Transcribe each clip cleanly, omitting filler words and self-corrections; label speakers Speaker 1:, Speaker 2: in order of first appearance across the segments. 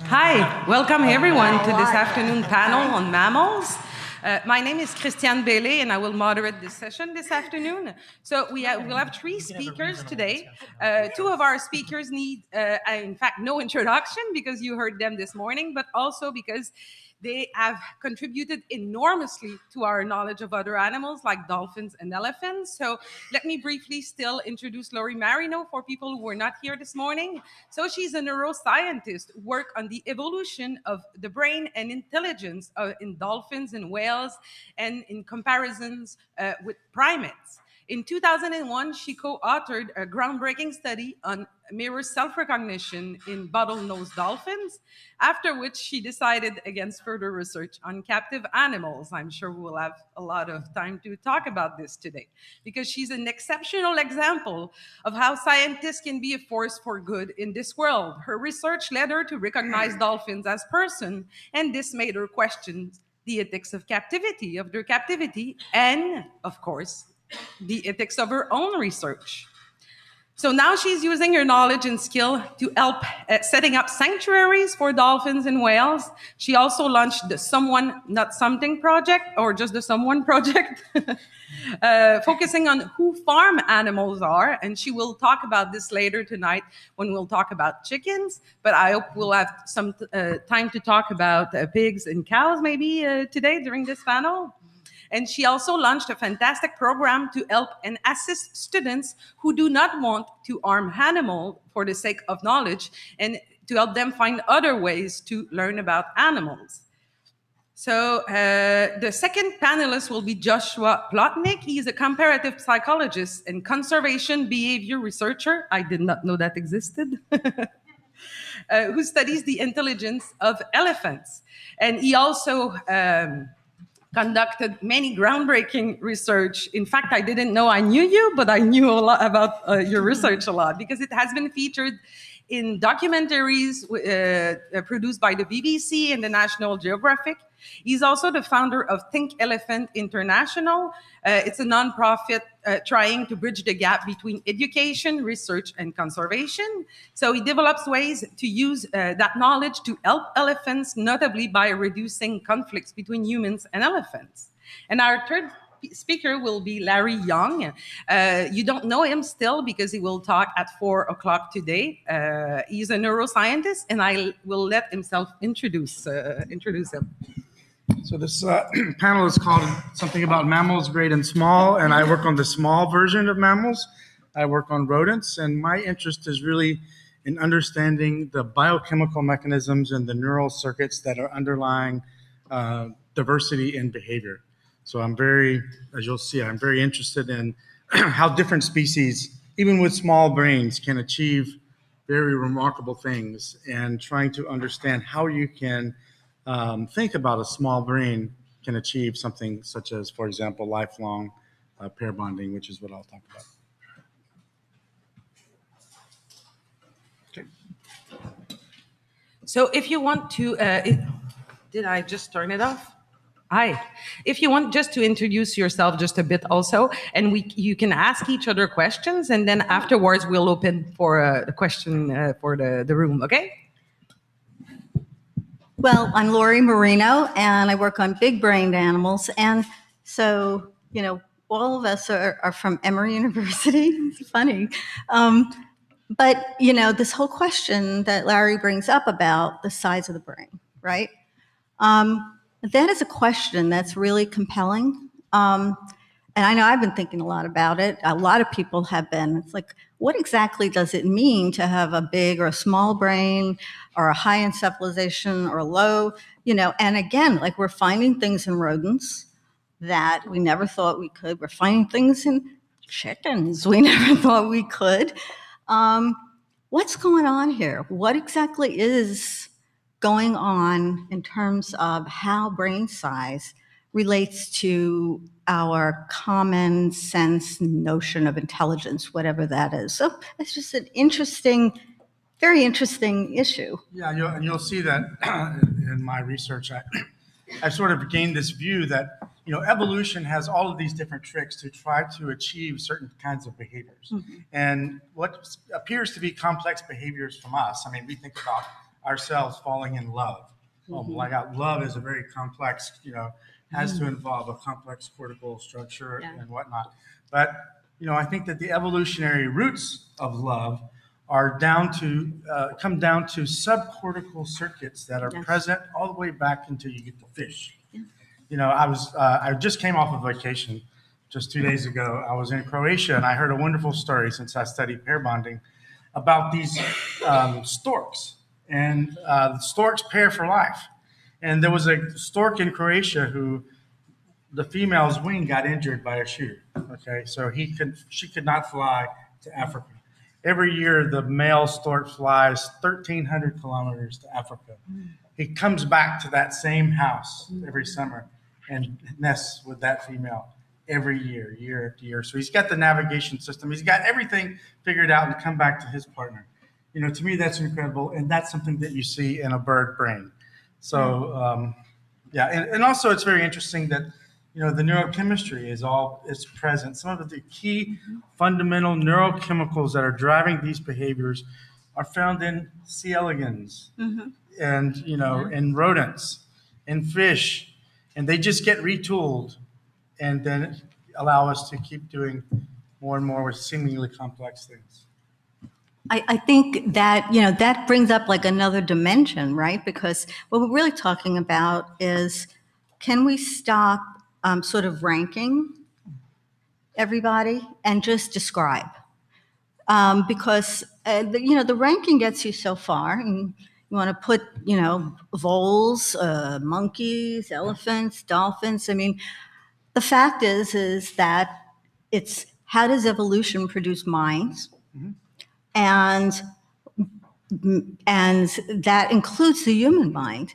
Speaker 1: Hi, welcome everyone to this afternoon panel on mammals. My name is Christiane Bailey, and I will moderate this session this afternoon. So we'll have three speakers today. Two of our speakers need, in fact, no introduction because you heard them this morning, but also because they have contributed enormously to our knowledge of other animals like dolphins and elephants. So let me briefly still introduce Laurie Moreno for people who were not here this morning. So she's a neuroscientist who worked on the evolution of the brain and intelligence in dolphins and whales and in comparisons with primates. In 2001, she co-authored a groundbreaking study on mirror self-recognition in bottlenose dolphins, after which she decided against further research on captive animals. I'm sure we will have a lot of time to talk about this today, because she's an exceptional example of how scientists can be a force for good in this world. Her research led her to recognize dolphins as persons, and this made her question the ethics of captivity, of their captivity, and, of course, the ethics of her own research. So now she's using her knowledge and skill to help setting up sanctuaries for dolphins and whales. She also launched the Someone Not Something project, or just the Someone project, focusing on who farm animals are. And she will talk about this later tonight when we'll talk about chickens. But I hope we'll have some time to talk about pigs and cows maybe today during this panel. And she also launched a fantastic program to help and assist students who do not want to harm animals for the sake of knowledge, and to help them find other ways to learn about animals. So the second panelist will be Joshua Plotnik. He's a comparative psychologist and conservation behavior researcher. I did not know that existed. Who studies the intelligence of elephants. And he also conducted many groundbreaking research. In fact, I didn't know I knew you, but I knew a lot about your research a lot, because it has been featured in documentaries produced by the BBC and the National Geographic. He's also the founder of Think Elephant International. It's a nonprofit trying to bridge the gap between education, research, and conservation. So he develops ways to use that knowledge to help elephants, notably by reducing conflicts between humans and elephants. And our third speaker will be Larry Young. You don't know him still because he will talk at 4 o'clock today. He's a neuroscientist, and I will let himself introduce him.
Speaker 2: So this panel is called something about mammals, great and small, and I work on the small version of mammals. I work on rodents, and my interest is really in understanding the biochemical mechanisms and the neural circuits that are underlying diversity in behavior. So I'm very, as you'll see, I'm very interested in how different species, even with small brains, can achieve very remarkable things, and trying to understand how you can think about a small brain can achieve something such as, for example, lifelong pair bonding, which is what I'll talk about. Okay.
Speaker 1: So if you want to, did I just turn it off? Hi. If you want just to introduce yourself just a bit also, and you can ask each other questions, and then afterwards we'll open for the question for the room, okay?
Speaker 3: Well, I'm Laurie Moreno, and I work on big-brained animals. And so, you know, all of us are from Emory University. It's funny. But, you know, this whole question that Larry brings up about the size of the brain, right? That is a question that's really compelling. And I know I've been thinking a lot about it. A lot of people have been. It's like, what exactly does it mean to have a big or a small brain, or a high encephalization or a low, you know? And again, like, we're finding things in rodents that we never thought we could. We're finding things in chickens we never thought we could. What's going on here? What exactly is going on in terms of how brain size relates to our common sense notion of intelligence, whatever that is? So it's just an interesting, very interesting issue.
Speaker 2: Yeah, you'll see that in my research. I've sort of gained this view that, you know, evolution has all of these different tricks to try to achieve certain kinds of behaviors. Mm-hmm. And what appears to be complex behaviors from us, I mean, we think about ourselves falling in love. Oh my God, love is a very complex, has to involve a complex cortical structure and whatnot. But, I think that the evolutionary roots of love are come down to subcortical circuits that are present all the way back until you get to fish. I just came off of vacation just 2 days ago. I was in Croatia, and I heard a wonderful story, since I study pair bonding, about these storks. And storks pair for life. And there was a stork in Croatia who the female's wing got injured by a shooter. Okay, so she could not fly to Africa. Every year, the male stork flies 1,300 kilometers to Africa. He comes back to that same house every summer and nests with that female every year, year after year. So he's got the navigation system. He's got everything figured out and come back to his partner. To me, that's incredible. And that's something that you see in a bird brain. So, and also it's very interesting that, the neurochemistry is present. Some of the key fundamental neurochemicals that are driving these behaviors are found in C. elegans and, in rodents and fish. And they just get retooled and then allow us to keep doing more and more with seemingly complex things.
Speaker 3: I think that, that brings up like another dimension, right? Because what we're really talking about is, can we stop sort of ranking everybody and just describe? Because, the ranking gets you so far, and you want to put, voles, monkeys, elephants, dolphins. I mean, the fact is that it's, how does evolution produce minds? And that includes the human mind.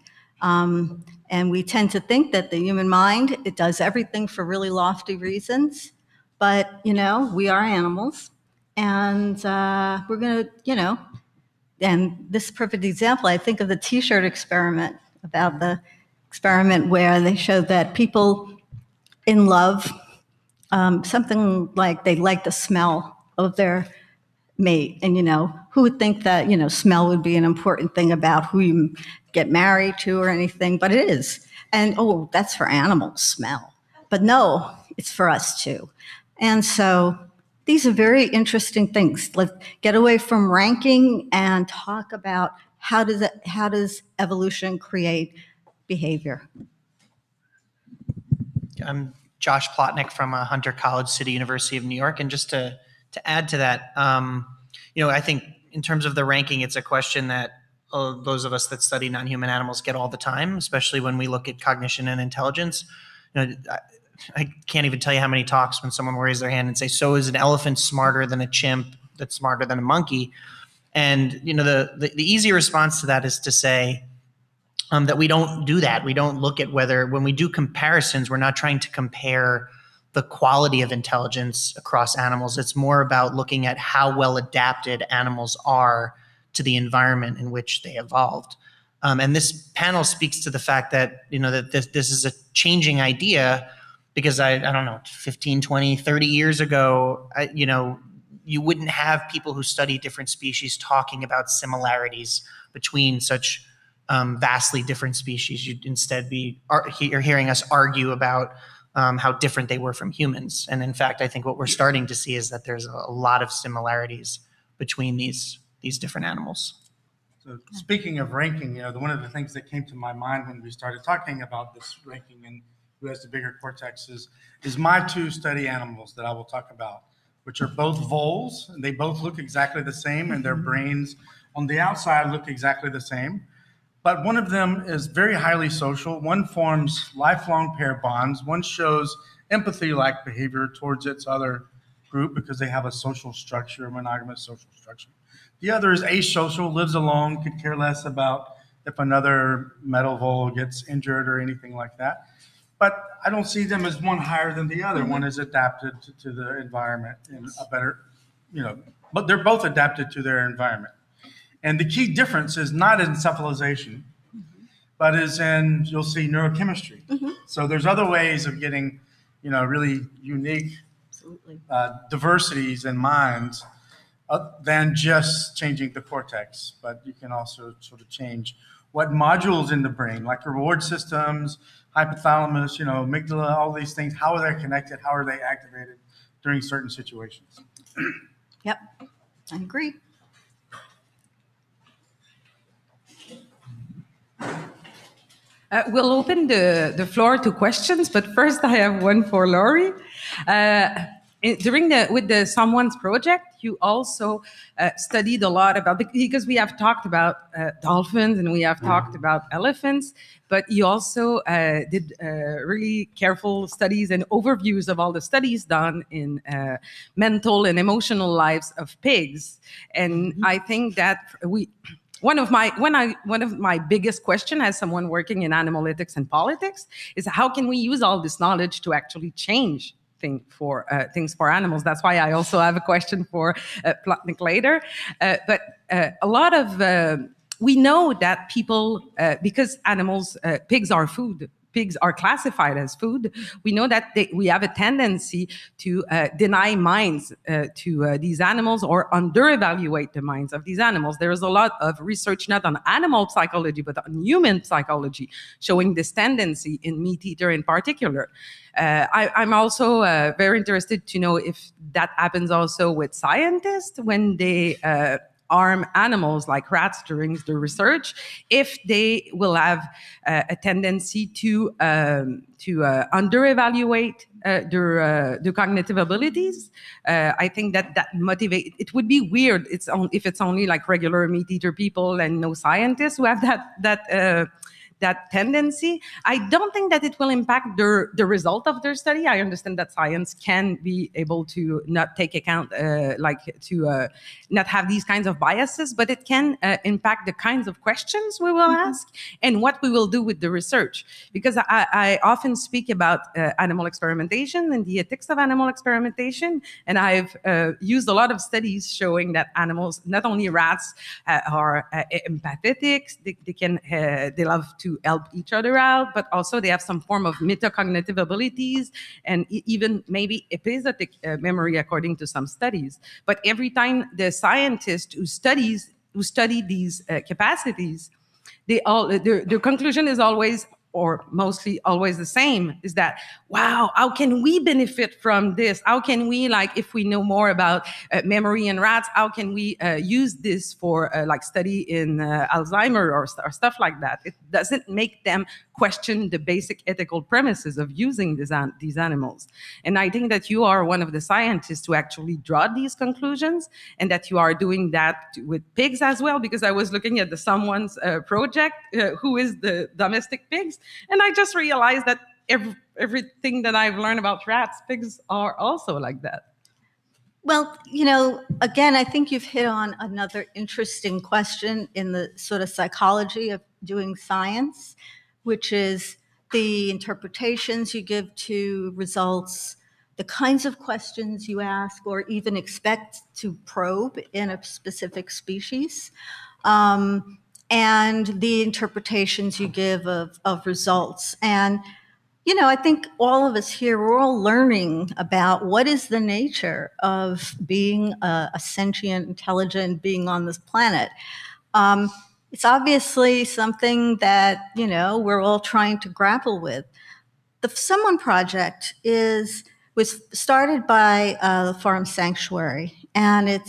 Speaker 3: And we tend to think that the human mind, it does everything for really lofty reasons. But, we are animals. And we're going to, and this is a perfect example, I think of the T-shirt experiment, about the experiment where they showed that people in love, something like they like the smell of their mate. And, who would think that, smell would be an important thing about who you get married to or anything, but it is. And, that's for animals, smell. But no, it's for us too. And so these are very interesting things. Let's get away from ranking and talk about how does evolution create behavior.
Speaker 4: I'm Josh Plotnick from Hunter College, City University of New York. And just to add to that, I think in terms of the ranking, it's a question that those of us that study non-human animals get all the time, especially when we look at cognition and intelligence. I can't even tell you how many talks when someone will raise their hand and say, so is an elephant smarter than a chimp that's smarter than a monkey? And, the easy response to that is to say that we don't do that. We don't look at whether, when we do comparisons, we're not trying to compare the quality of intelligence across animals. It's more about looking at how well adapted animals are to the environment in which they evolved. And this panel speaks to the fact that, that this is a changing idea, because I don't know, 15, 20, 30 years ago, you wouldn't have people who study different species talking about similarities between such vastly different species. You'd instead be hearing us argue about how different they were from humans. And in fact, I think what we're starting to see is that there's a lot of similarities between these different animals.
Speaker 2: So speaking of ranking, one of the things that came to my mind when we started talking about this ranking and who has the bigger cortex is my two study animals that I will talk about, which are both voles, and they both look exactly the same, and their brains on the outside look exactly the same. But one of them is very highly social. One forms lifelong pair bonds. One shows empathy-like behavior towards its other group because they have a social structure, a monogamous social structure. The other is asocial, lives alone, could care less about if another metal vole gets injured or anything like that. But I don't see them as one higher than the other. One is adapted to the environment in a better, but they're both adapted to their environment. And the key difference is not in cephalization, but is in, you'll see, neurochemistry. So there's other ways of getting, really unique diversities in minds than just changing the cortex, but you can also sort of change what modules in the brain, like reward systems, hypothalamus, amygdala, all these things, how are they connected, how are they activated during certain situations.
Speaker 3: Yep, I agree.
Speaker 1: We'll open the floor to questions, but first I have one for Laurie. With the Someone's project, you also studied a lot about, because we have talked about dolphins and we have talked about elephants, but you also did really careful studies and overviews of all the studies done in mental and emotional lives of pigs. And I think that one of my biggest question as someone working in animal ethics and politics is how can we use all this knowledge to actually change things for animals? That's why I also have a question for Plotnik later. But a lot of we know that people, because pigs are food. Pigs are classified as food. We know that we have a tendency to deny minds to these animals or under-evaluate the minds of these animals. There is a lot of research, not on animal psychology, but on human psychology, showing this tendency in meat eater in particular. I'm also very interested to know if that happens also with scientists when they arm animals like rats during the research, if they will have a tendency to under-evaluate their cognitive abilities. I think that motivate. It would be weird. If it's only like regular meat eater people and no scientists who have that tendency. I don't think that it will impact the result of their study. I understand that science can be able to not take account, not have these kinds of biases, but it can impact the kinds of questions we will ask and what we will do with the research. Because I often speak about animal experimentation and the ethics of animal experimentation, and I've used a lot of studies showing that animals, not only rats, are empathetic. They love to help each other out, but also they have some form of metacognitive abilities and even maybe episodic memory, according to some studies. But every time the scientists who study these capacities, their conclusion is always, or mostly always the same, is that, wow, how can we benefit from this? How can we, if we know more about memory in rats, how can we use this for study in Alzheimer or stuff like that? It doesn't make them question the basic ethical premises of using these animals. And I think that you are one of the scientists who actually draw these conclusions, and that you are doing that with pigs as well, because I was looking at Someone's project, who is the domestic pigs, and I just realized that everything that I've learned about rats, pigs are also like that.
Speaker 3: Well, again, I think you've hit on another interesting question in the sort of psychology of doing science, which is the interpretations you give to results, the kinds of questions you ask or even expect to probe in a specific species, and the interpretations you give of results. And, I think all of us here, we're all learning about what is the nature of being a sentient, intelligent being on this planet. It's obviously something that, we're all trying to grapple with. The Someone Project was started by the Farm Sanctuary, and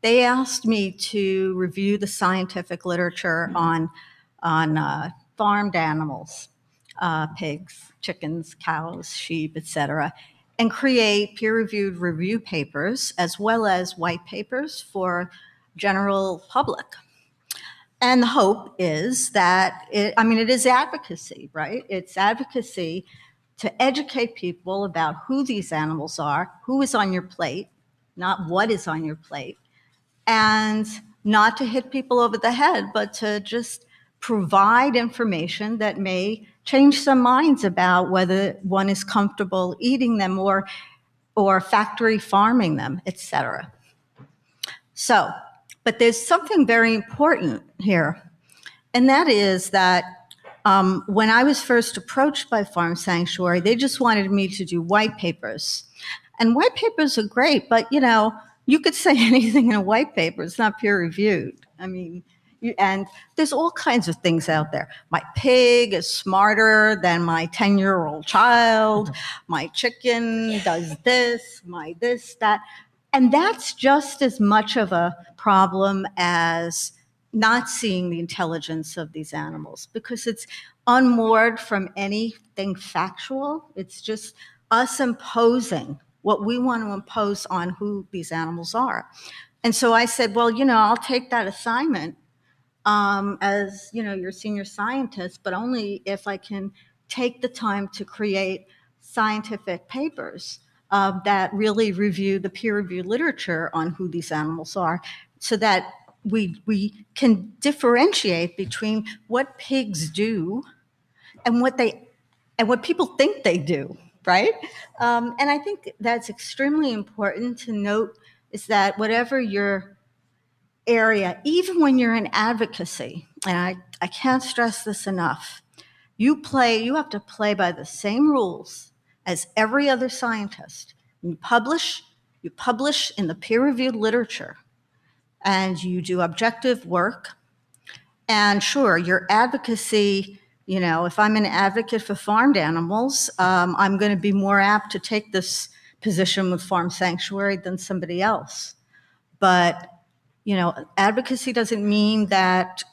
Speaker 3: they asked me to review the scientific literature on farmed animals, pigs, chickens, cows, sheep, etc., and create peer-reviewed review papers as well as white papers for general public. And the hope is that it is advocacy, right? It's advocacy to educate people about who these animals are, who is on your plate, not what is on your plate, and not to hit people over the head, but to just provide information that may change some minds about whether one is comfortable eating them or factory farming them, etc. So, but there's something very important here, and that is that when I was first approached by Farm Sanctuary, they just wanted me to do white papers. And white papers are great, but you could say anything in a white paper. It's not peer reviewed. I mean, and there's all kinds of things out there. My pig is smarter than my 10-year-old child. My chicken does this, my this, that. And that's just as much of a problem as not seeing the intelligence of these animals, because it's unmoored from anything factual. It's just us imposing what we want to impose on who these animals are. And so I said, well, I'll take that assignment as, your senior scientist, but only if I can take the time to create scientific papers that really review the peer-reviewed literature on who these animals are, so that we can differentiate between what pigs do and what people think they do, right? And I think that's extremely important to note, is that whatever your area, even when you're in advocacy, and I can't stress this enough, you have to play by the same rules as every other scientist. You publish in the peer-reviewed literature, and you do objective work. And sure, your advocacy, if I'm an advocate for farmed animals, I'm going to be more apt to take this position with farm sanctuary than somebody else. But, advocacy doesn't mean that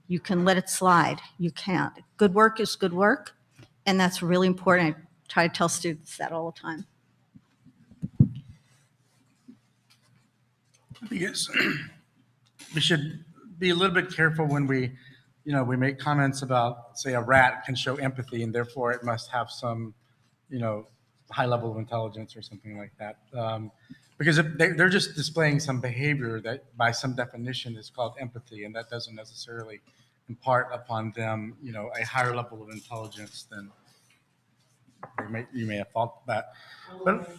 Speaker 3: you can let it slide. You can't. Good work is good work, and that's really important. I try to tell students that all the time.
Speaker 2: Because we should be a little bit careful when we make comments about, say, a rat can show empathy and therefore it must have some, high level of intelligence or something like that. Because they're just displaying some behavior that by some definition is called empathy, and that doesn't necessarily impart upon them, a higher level of intelligence than you may have thought that. But,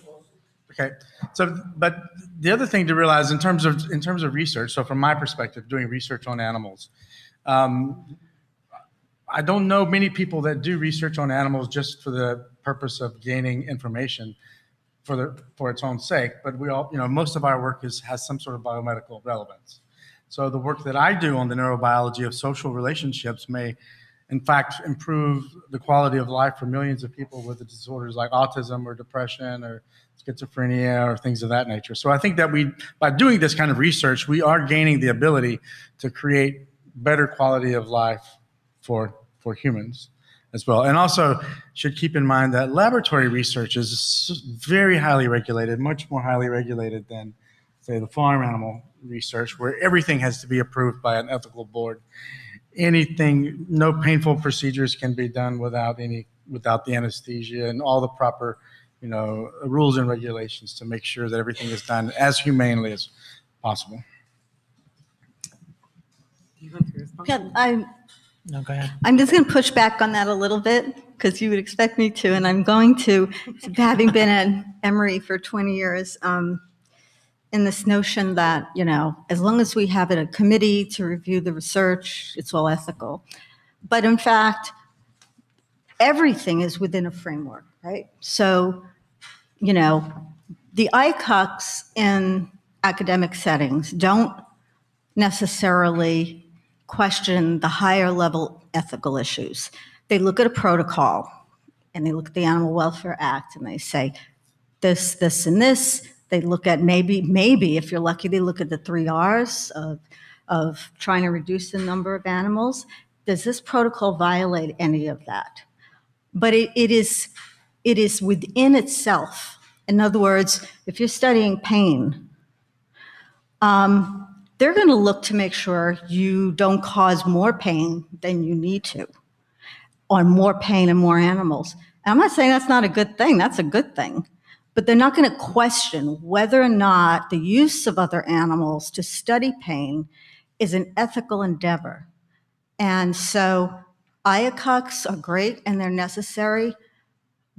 Speaker 2: okay, so but the other thing to realize in terms of research, so from my perspective, doing research on animals, I don't know many people that do research on animals just for the purpose of gaining information for its own sake, but we all, most of our work has some sort of biomedical relevance. So the work that I do on the neurobiology of social relationships may, in fact, improve the quality of life for millions of people with disorders like autism or depression or schizophrenia or things of that nature. So I think that by doing this kind of research, we are gaining the ability to create better quality of life for humans as well. And also should keep in mind that laboratory research is very highly regulated, much more highly regulated than, say, the farm animal research, where everything has to be approved by an ethical board. No painful procedures can be done without the anesthesia and all the proper, rules and regulations to make sure that everything is done as humanely as possible.
Speaker 3: Yeah,
Speaker 4: No, go ahead.
Speaker 3: I'm just going to push back on that a little bit, because you would expect me to, and I'm going to, having been at Emory for 20 years, in this notion that, as long as we have a committee to review the research, it's all ethical. But in fact, everything is within a framework, right? So, the ICUCs in academic settings don't necessarily question the higher level ethical issues. They look at a protocol, and they look at the Animal Welfare Act, and they say this, this, and this. They look at maybe if you're lucky, they look at the 3 R's of trying to reduce the number of animals. Does this protocol violate any of that? But it is within itself. In other words, if you're studying pain, they're going to look to make sure you don't cause more pain than you need to, or more pain in more animals. And I'm not saying that's not a good thing. That's a good thing. But they're not going to question whether or not the use of other animals to study pain is an ethical endeavor. And so IACUCs are great and they're necessary,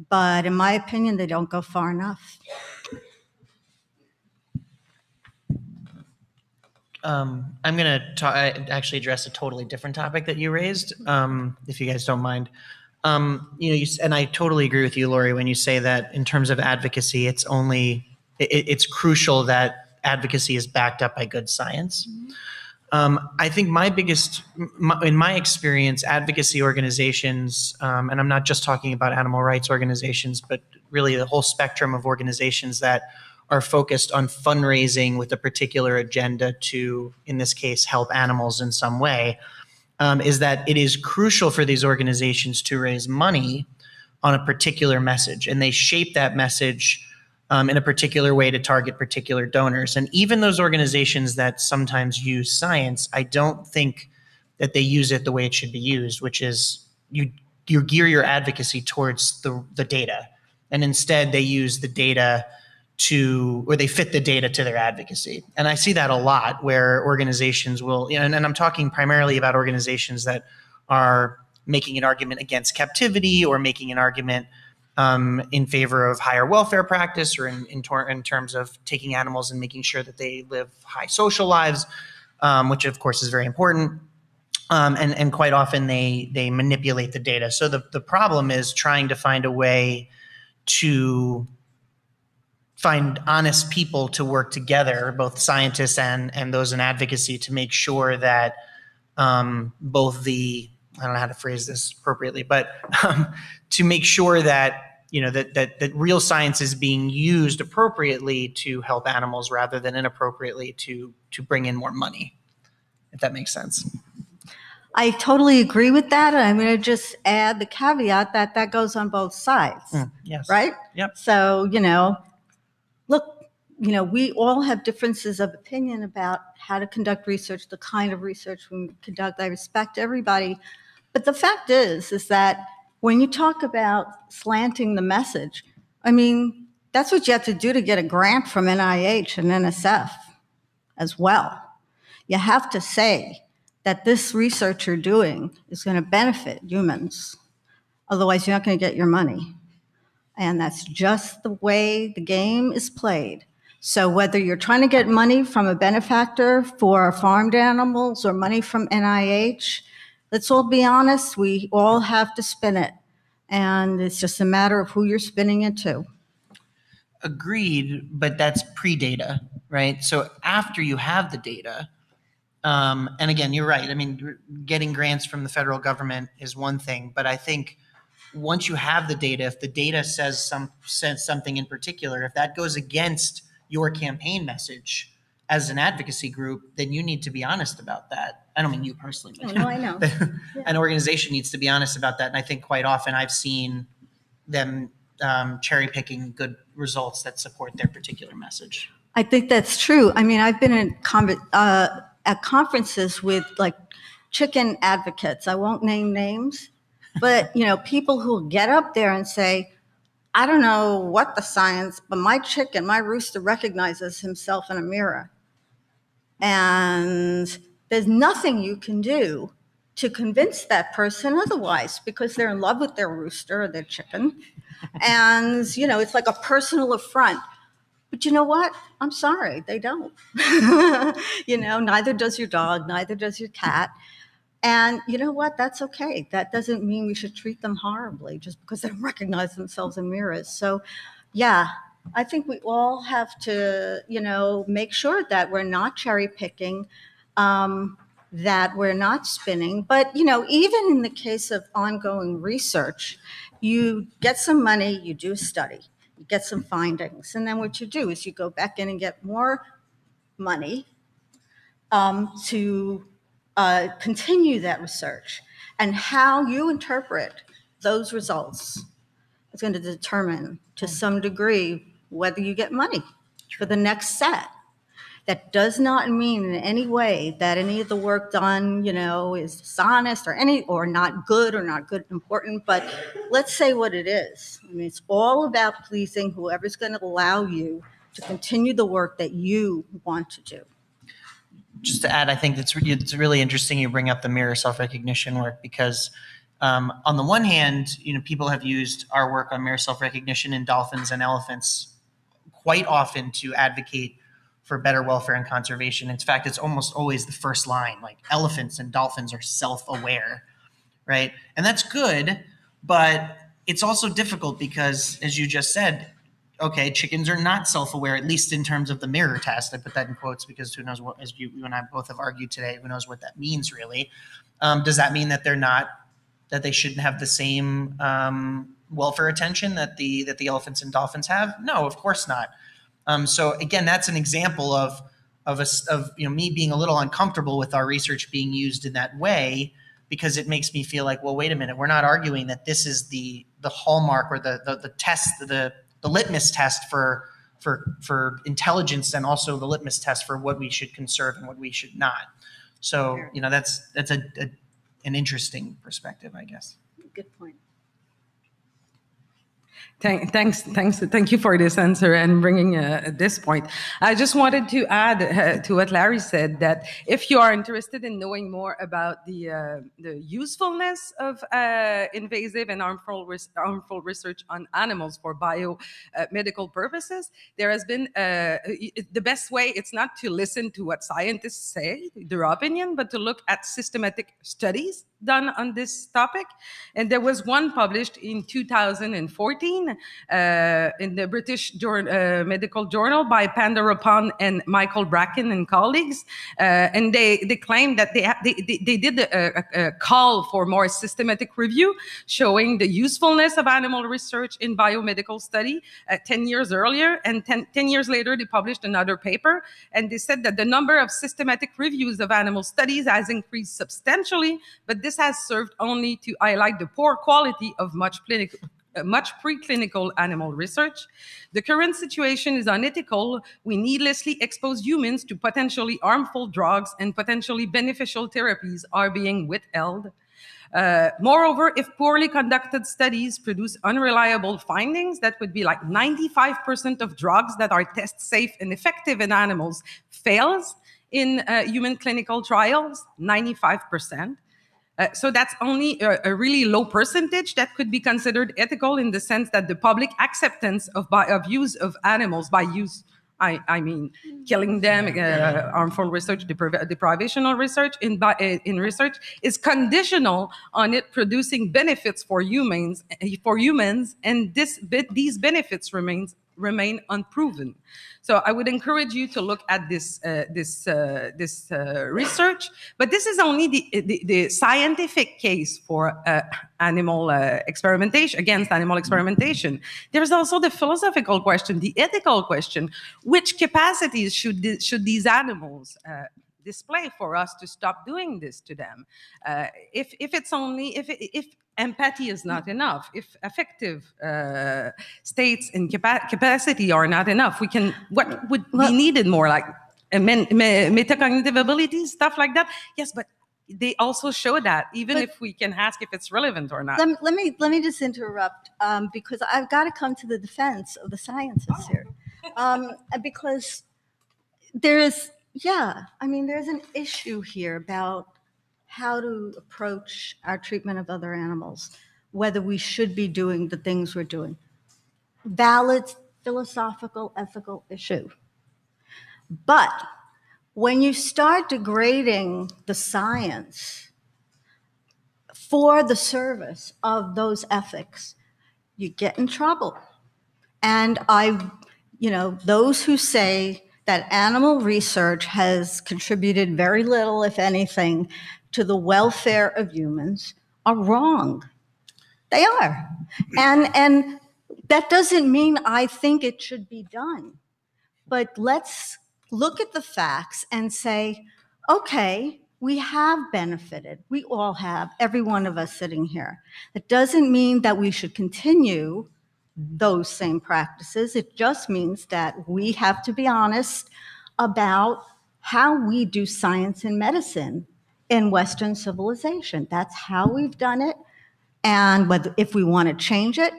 Speaker 3: but in my opinion, they don't go far enough.
Speaker 4: I'm going to actually address a totally different topic that you raised, if you guys don't mind. And I totally agree with you, Laurie, when you say that in terms of advocacy, it's crucial that advocacy is backed up by good science. I think in my experience, advocacy organizations, and I'm not just talking about animal rights organizations, but really the whole spectrum of organizations that are focused on fundraising with a particular agenda to, in this case, help animals in some way, is that it is crucial for these organizations to raise money on a particular message, and they shape that message in a particular way to target particular donors. And even those organizations that sometimes use science, I don't think that they use it the way it should be used, which is you gear your advocacy towards the data. And instead they use the data or they fit the data to their advocacy. And I see that a lot where organizations will, and I'm talking primarily about organizations that are making an argument against captivity or making an argument in favor of higher welfare practice, or in terms of taking animals and making sure that they live high social lives, which of course is very important. And quite often they manipulate the data. So the problem is trying to find a way to find honest people to work together, both scientists and those in advocacy, to make sure that both I don't know how to phrase this appropriately, but to make sure that that real science is being used appropriately to help animals rather than inappropriately to bring in more money, if that makes sense.
Speaker 3: I totally agree with that. And I'm going to just add the caveat that goes on both sides.
Speaker 4: Yes.
Speaker 3: Right?
Speaker 4: Yep.
Speaker 3: So, look, we all have differences of opinion about how to conduct research, the kind of research we conduct. I respect everybody. But the fact is that when you talk about slanting the message, I mean, that's what you have to do to get a grant from NIH and NSF as well. You have to say that this research you're doing is going to benefit humans. Otherwise, you're not going to get your money. And that's just the way the game is played. So whether you're trying to get money from a benefactor for farmed animals or money from NIH, let's all be honest, we all have to spin it. And it's just a matter of who you're spinning it to.
Speaker 4: Agreed, but that's pre-data, right? So after you have the data, and again, you're right. I mean, getting grants from the federal government is one thing, but I think once you have the data, if the data says something in particular, if that goes against your campaign message as an advocacy group, then you need to be honest about that. I don't mean you personally, but
Speaker 3: no, I know.
Speaker 4: An organization needs to be honest about that. And I think quite often I've seen them cherry picking good results that support their particular message.
Speaker 3: I think that's true. I mean, I've been at conferences with like chicken advocates. I won't name names, but people who get up there and say, I don't know what the science, but my rooster recognizes himself in a mirror. And there's nothing you can do to convince that person otherwise, because they're in love with their rooster or their chicken. And, it's like a personal affront. But you know what? I'm sorry, they don't. Neither does your dog, neither does your cat. And you know what? That's okay. That doesn't mean we should treat them horribly just because they don't recognize themselves in mirrors. So, yeah, I think we all have to, make sure that we're not cherry picking, that we're not spinning. But, even in the case of ongoing research, you get some money, you do a study, you get some findings. And then what you do is you go back in and get more money to continue that research. And how you interpret those results is going to determine to some degree whether you get money for the next set. That does not mean in any way that any of the work done, is dishonest or not good important, but let's say what it is. I mean, it's all about pleasing whoever's going to allow you to continue the work that you want to do.
Speaker 4: Just to add, I think it's really interesting you bring up the mirror self-recognition work, because on the one hand, people have used our work on mirror self-recognition in dolphins and elephants quite often to advocate for better welfare and conservation. In fact, it's almost always the first line, like elephants and dolphins are self-aware, right? And that's good, but it's also difficult because, as you just said, okay, chickens are not self-aware, at least in terms of the mirror test. I put that in quotes because who knows what, as you and I both have argued today, who knows what that means really. Does that mean that that they shouldn't have the same welfare attention that the elephants and dolphins have? No, of course not. So again, that's an example of me being a little uncomfortable with our research being used in that way, because it makes me feel like, well, wait a minute, we're not arguing that this is the hallmark or the test, the litmus test for intelligence, and also the litmus test for what we should conserve and what we should not. So that's an interesting perspective, I guess.
Speaker 3: Good point.
Speaker 1: Thank you for this answer and bringing this point. I just wanted to add to what Larry said, that if you are interested in knowing more about the usefulness of invasive and harmful research on animals for biomedical purposes, there has been the best way. It's not to listen to what scientists say, their opinion, but to look at systematic studies done on this topic. And there was one published in 2014 in the British Medical Journal by Pandarappan and Michael Bracken and colleagues. And they claimed that they did a call for more systematic review showing the usefulness of animal research in biomedical study 10 years earlier. And 10 years later, they published another paper. And they said that the number of systematic reviews of animal studies has increased substantially, but this has served only to highlight the poor quality of much preclinical animal research. The current situation is unethical. We needlessly expose humans to potentially harmful drugs, and potentially beneficial therapies are being withheld. Moreover, if poorly conducted studies produce unreliable findings, that would be like 95% of drugs that are test safe and effective in animals fails in human clinical trials, 95%. So that's only a really low percentage that could be considered ethical, in the sense that the public acceptance of use of animals, by use, I mean killing them, harmful research, deprivation of research in research, is conditional on it producing benefits for humans, and these benefits remain unproven. So I would encourage you to look at this research, but this is only the scientific case for animal experimentation, against animal experimentation. There's also the philosophical question, the ethical question: which capacities should these animals display for us to stop doing this to them? If empathy is not enough, if affective states and capacity are not enough, what would be needed more, like metacognitive abilities, stuff like that? Yes, but they also show that, even if we can ask if it's relevant or not.
Speaker 3: Let me just interrupt, because I've got to come to the defense of the scientists here, because there's an issue here about how to approach our treatment of other animals, whether we should be doing the things we're doing. Valid philosophical, ethical issue. But when you start degrading the science for the service of those ethics, you get in trouble. And those who say that animal research has contributed very little, if anything, to the welfare of humans are wrong. They are. And that doesn't mean I think it should be done. But let's look at the facts and say, okay, we have benefited. We all have, every one of us sitting here. That doesn't mean that we should continue those same practices. It just means that we have to be honest about how we do science and medicine in Western civilization. That's how we've done it. And if we want to change it,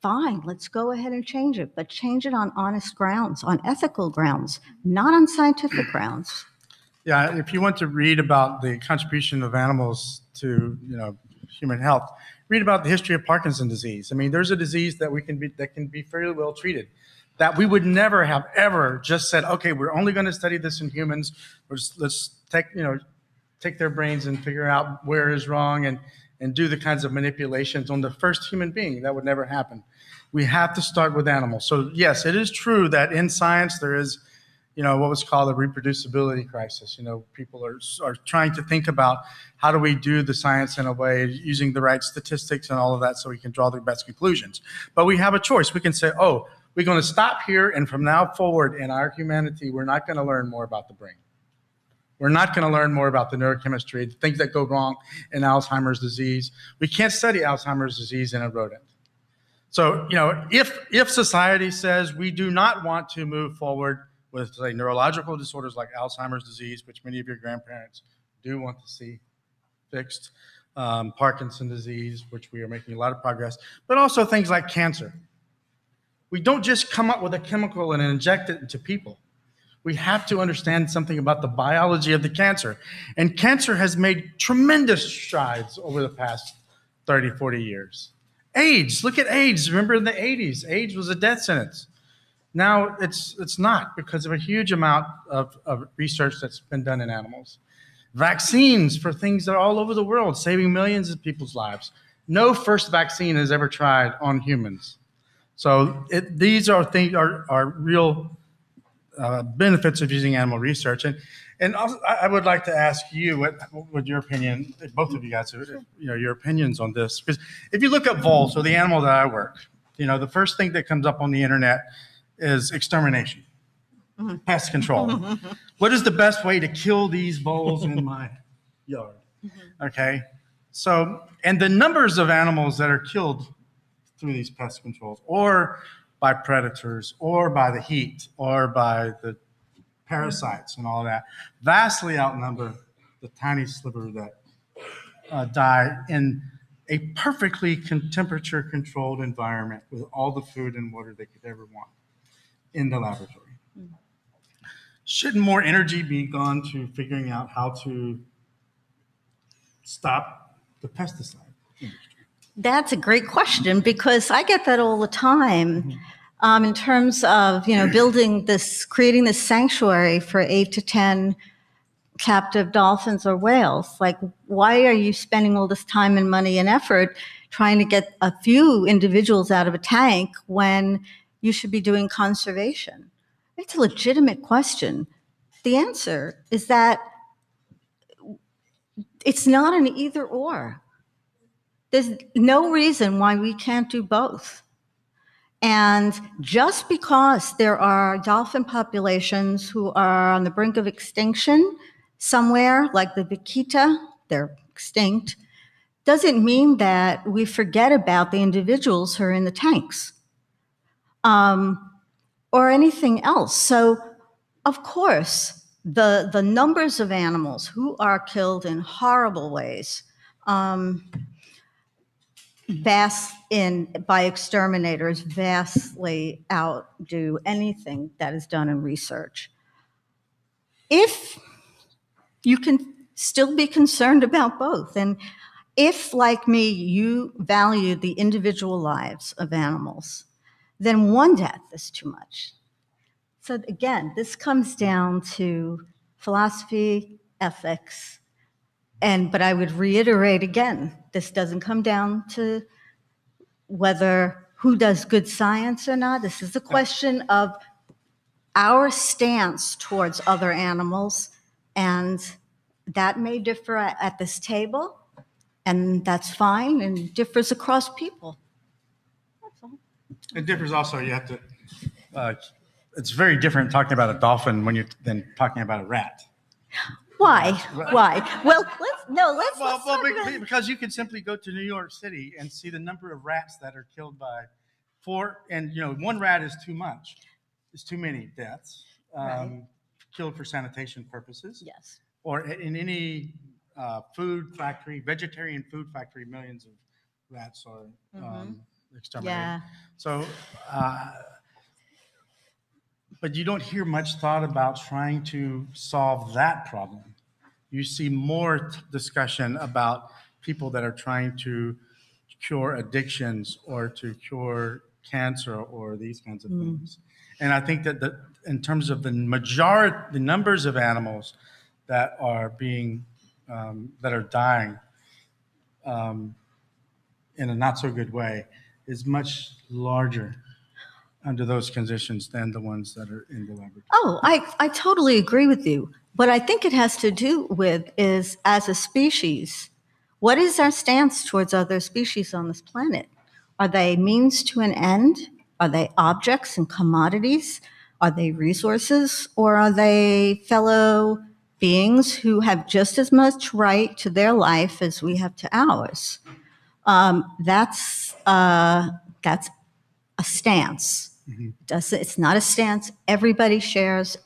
Speaker 3: fine, let's go ahead and change it. But change it on honest grounds, on ethical grounds, not on scientific grounds.
Speaker 2: Yeah, if you want to read about the contribution of animals to human health, read about the history of Parkinson's disease. I mean, there's a disease that can be fairly well treated, that we would never have ever just said, okay, we're only going to study this in humans. Let's take their brains and figure out where is wrong and do the kinds of manipulations on the first human being. That would never happen. We have to start with animals. So yes, it is true that in science there is, what was called a reproducibility crisis. People are trying to think about how do we do the science in a way using the right statistics and all of that so we can draw the best conclusions. But we have a choice. We can say, oh, we're going to stop here, and from now forward in our humanity, we're not going to learn more about the brain. We're not going to learn more about the neurochemistry, the things that go wrong in Alzheimer's disease. We can't study Alzheimer's disease in a rodent. So, if society says we do not want to move forward with, say, neurological disorders like Alzheimer's disease, which many of your grandparents do want to see fixed, Parkinson's disease, which we are making a lot of progress, but also things like cancer. We don't just come up with a chemical and inject it into people. We have to understand something about the biology of the cancer. And cancer has made tremendous strides over the past 30, 40 years. AIDS, look at AIDS. Remember in the 80s, AIDS was a death sentence. Now it's not, because of a huge amount of research that's been done in animals. Vaccines for things that are all over the world, saving millions of people's lives. No first vaccine is ever tried on humans. So these are things are real benefits of using animal research. And also, I would like to ask you what your opinion, both of you guys, your opinions on this. Because if you look at voles, or the animal that I work, the first thing that comes up on the internet is extermination, pest control. What is the best way to kill these voles in my yard? Okay, so, and the numbers of animals that are killed through these pest controls, or by predators, or by the heat, or by the parasites and all that, vastly outnumber the tiny sliver that die in a perfectly temperature-controlled environment with all the food and water they could ever want in the laboratory. Shouldn't more energy be gone to figuring out how to stop the pesticide industry?
Speaker 3: That's a great question, because I get that all the time. In terms of, creating this sanctuary for 8 to 10 captive dolphins or whales. Like, why are you spending all this time and money and effort trying to get a few individuals out of a tank when you should be doing conservation? It's a legitimate question. The answer is that it's not an either or. There's no reason why we can't do both. And just because there are dolphin populations who are on the brink of extinction somewhere, like the vaquita, they're extinct, doesn't mean that we forget about the individuals who are in the tanks or anything else. So, of course, the numbers of animals who are killed in horrible ways by exterminators vastly outdo anything that is done in research. If you can still be concerned about both, and if, like me, you value the individual lives of animals, then one death is too much. So again, this comes down to philosophy, ethics, but I would reiterate again, this doesn't come down to who does good science or not. This is a question of our stance towards other animals, and that may differ at this table, and that's fine, and differs across people. That's all.
Speaker 2: It differs also, you have to, it's very different talking about a dolphin than talking about a rat.
Speaker 3: Why? Well, let's talk about...
Speaker 2: Because you can simply go to New York City and see the number of rats that are killed by one rat is too much. It's too many deaths, killed for sanitation purposes.
Speaker 3: Yes.
Speaker 2: Or in any food factory, vegetarian food factory, millions of rats are exterminated.
Speaker 3: Yeah.
Speaker 2: So, but you don't hear much thought about trying to solve that problem. You see more discussion about people that are trying to cure addictions or to cure cancer or these kinds of things. And I think that in terms of the numbers of animals that are being that are dying, in a not so good way, is much larger under those conditions than the ones that are in the laboratory.
Speaker 3: Oh, I totally agree with you. What I think it has to do with is, as a species, what is our stance towards other species on this planet? Are they means to an end? Are they objects and commodities? Are they resources? Or are they fellow beings who have just as much right to their life as we have to ours? That's a stance. It's not a stance everybody shares,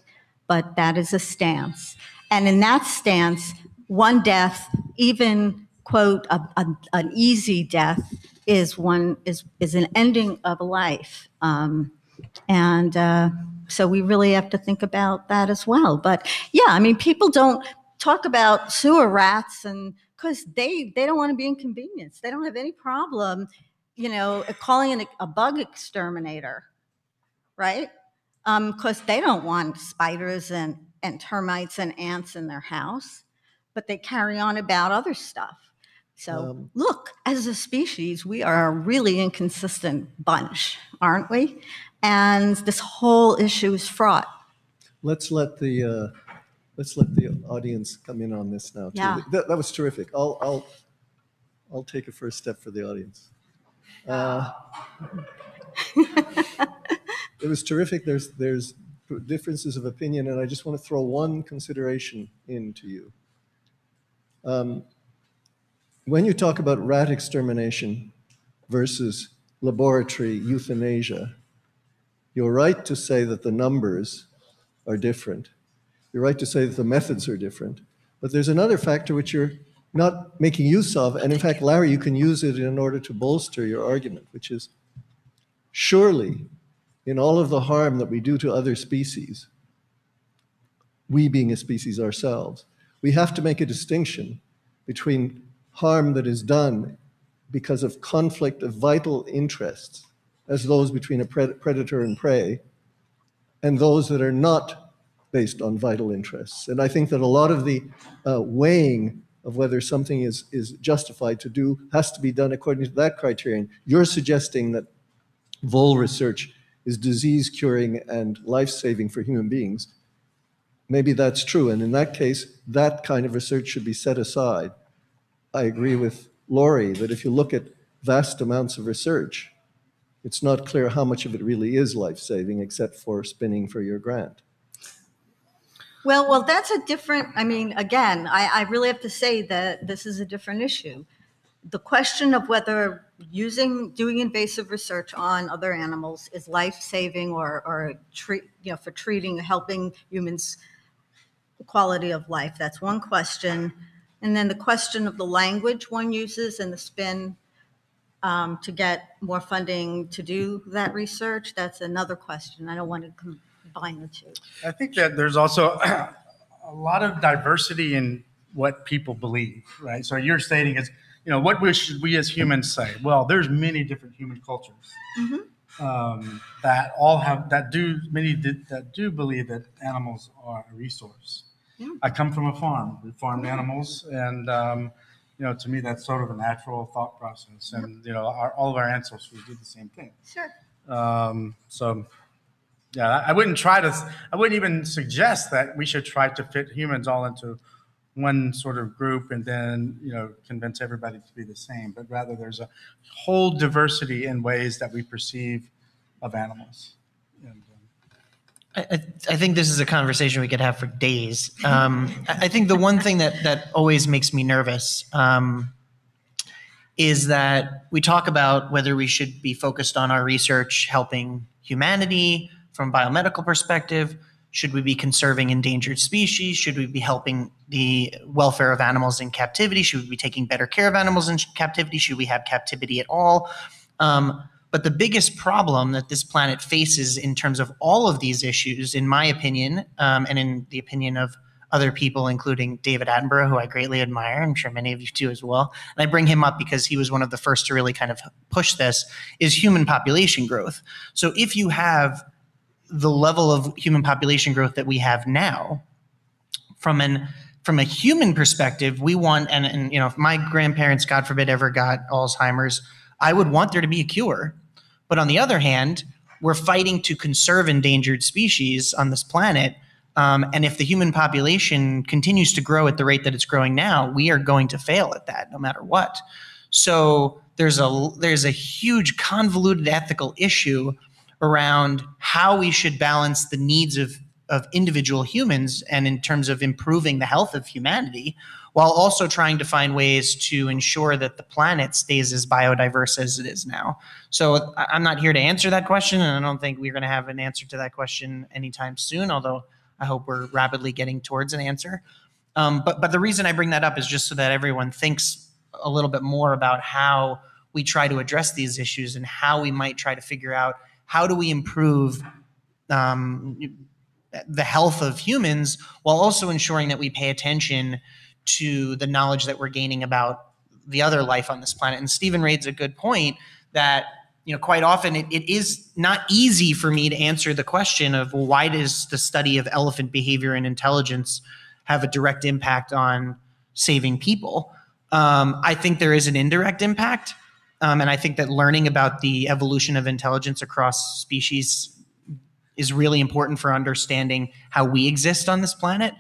Speaker 3: but that is a stance. And in that stance, one death, even, quote, an easy death, is an ending of a life. So we really have to think about that as well. But yeah, I mean, people don't talk about sewer rats, and because they don't want to be inconvenienced. They don't have any problem, calling it a bug exterminator, right? Because they don't want spiders and termites and ants in their house, but they carry on about other stuff. So look, as a species, we are a really inconsistent bunch, aren't we? And this whole issue is fraught.
Speaker 5: Let's let the audience come in on this now too.
Speaker 3: Yeah.
Speaker 5: That was terrific. I'll take a first step for the audience. It was terrific. There's differences of opinion, and I just want to throw one consideration into you. When you talk about rat extermination versus laboratory euthanasia, you're right to say that the numbers are different. You're right to say that the methods are different. But there's another factor which you're not making use of, and in fact, Larry, you can use it in order to bolster your argument, which is surely in all of the harm that we do to other species, we being a species ourselves, we have to make a distinction between harm that is done because of conflict of vital interests, as those between a predator and prey, and those that are not based on vital interests. And I think that a lot of the weighing of whether something is justified to do has to be done according to that criterion. You're suggesting that vole research is disease curing and life-saving for human beings. Maybe that's true, and in that case, that kind of research should be set aside. I agree with Laurie that if you look at vast amounts of research, it's not clear how much of it really is life-saving except for spinning for your grant.
Speaker 3: Well, that's a different, I mean, again, I really have to say that this is a different issue. The question of whether doing invasive research on other animals is life-saving or for helping humans' quality of life, that's one question. And then the question of the language one uses and the spin to get more funding to do that research, that's another question. I don't want to combine the two.
Speaker 2: I think that there's also a lot of diversity in what people believe, right? So you're stating is, what should we as humans say? Well, there's many different human cultures that do believe that animals are a resource. Yeah. I come from a farm. We farmed animals, and to me, that's sort of a natural thought process. And all of our ancestors did the same thing.
Speaker 3: Sure.
Speaker 2: Yeah, I wouldn't even suggest that we should try to fit humans all into one sort of group and then convince everybody to be the same. But rather, there's a whole diversity in ways that we perceive of animals. And,
Speaker 4: I think this is a conversation we could have for days. I think the one thing that always makes me nervous is that we talk about whether we should be focused on our research helping humanity from a biomedical perspective. Should we be conserving endangered species? Should we be helping the welfare of animals in captivity? Should we be taking better care of animals in captivity? Should we have captivity at all? But the biggest problem that this planet faces in terms of all of these issues, in my opinion, and in the opinion of other people, including David Attenborough, who I greatly admire, I'm sure many of you do as well, and I bring him up because he was one of the first to really kind of push this, is human population growth. So if you have the level of human population growth that we have now, from from a human perspective, we want, and you know, if my grandparents, God forbid, ever got Alzheimer's, I would want there to be a cure. But on the other hand, we're fighting to conserve endangered species on this planet. And if the human population continues to grow at the rate that it's growing now, we are going to fail at that no matter what. So there's a huge convoluted ethical issue around how we should balance the needs of individual humans and in terms of improving the health of humanity, while also trying to find ways to ensure that the planet stays as biodiverse as it is now. So I'm not here to answer that question, and I don't think we're going to have an answer to that question anytime soon, although I hope we're rapidly getting towards an answer. But the reason I bring that up is just so that everyone thinks a little bit more about how we try to address these issues and how we might try to figure out how do we improve the health of humans while also ensuring that we pay attention to the knowledge that we're gaining about the other life on this planet. And Stephen raised a good point that, you know, quite often it is not easy for me to answer the question of, well, why does the study of elephant behavior and intelligence have a direct impact on saving people? I think there is an indirect impact. And I think that learning about the evolution of intelligence across species is really important for understanding how we exist on this planet.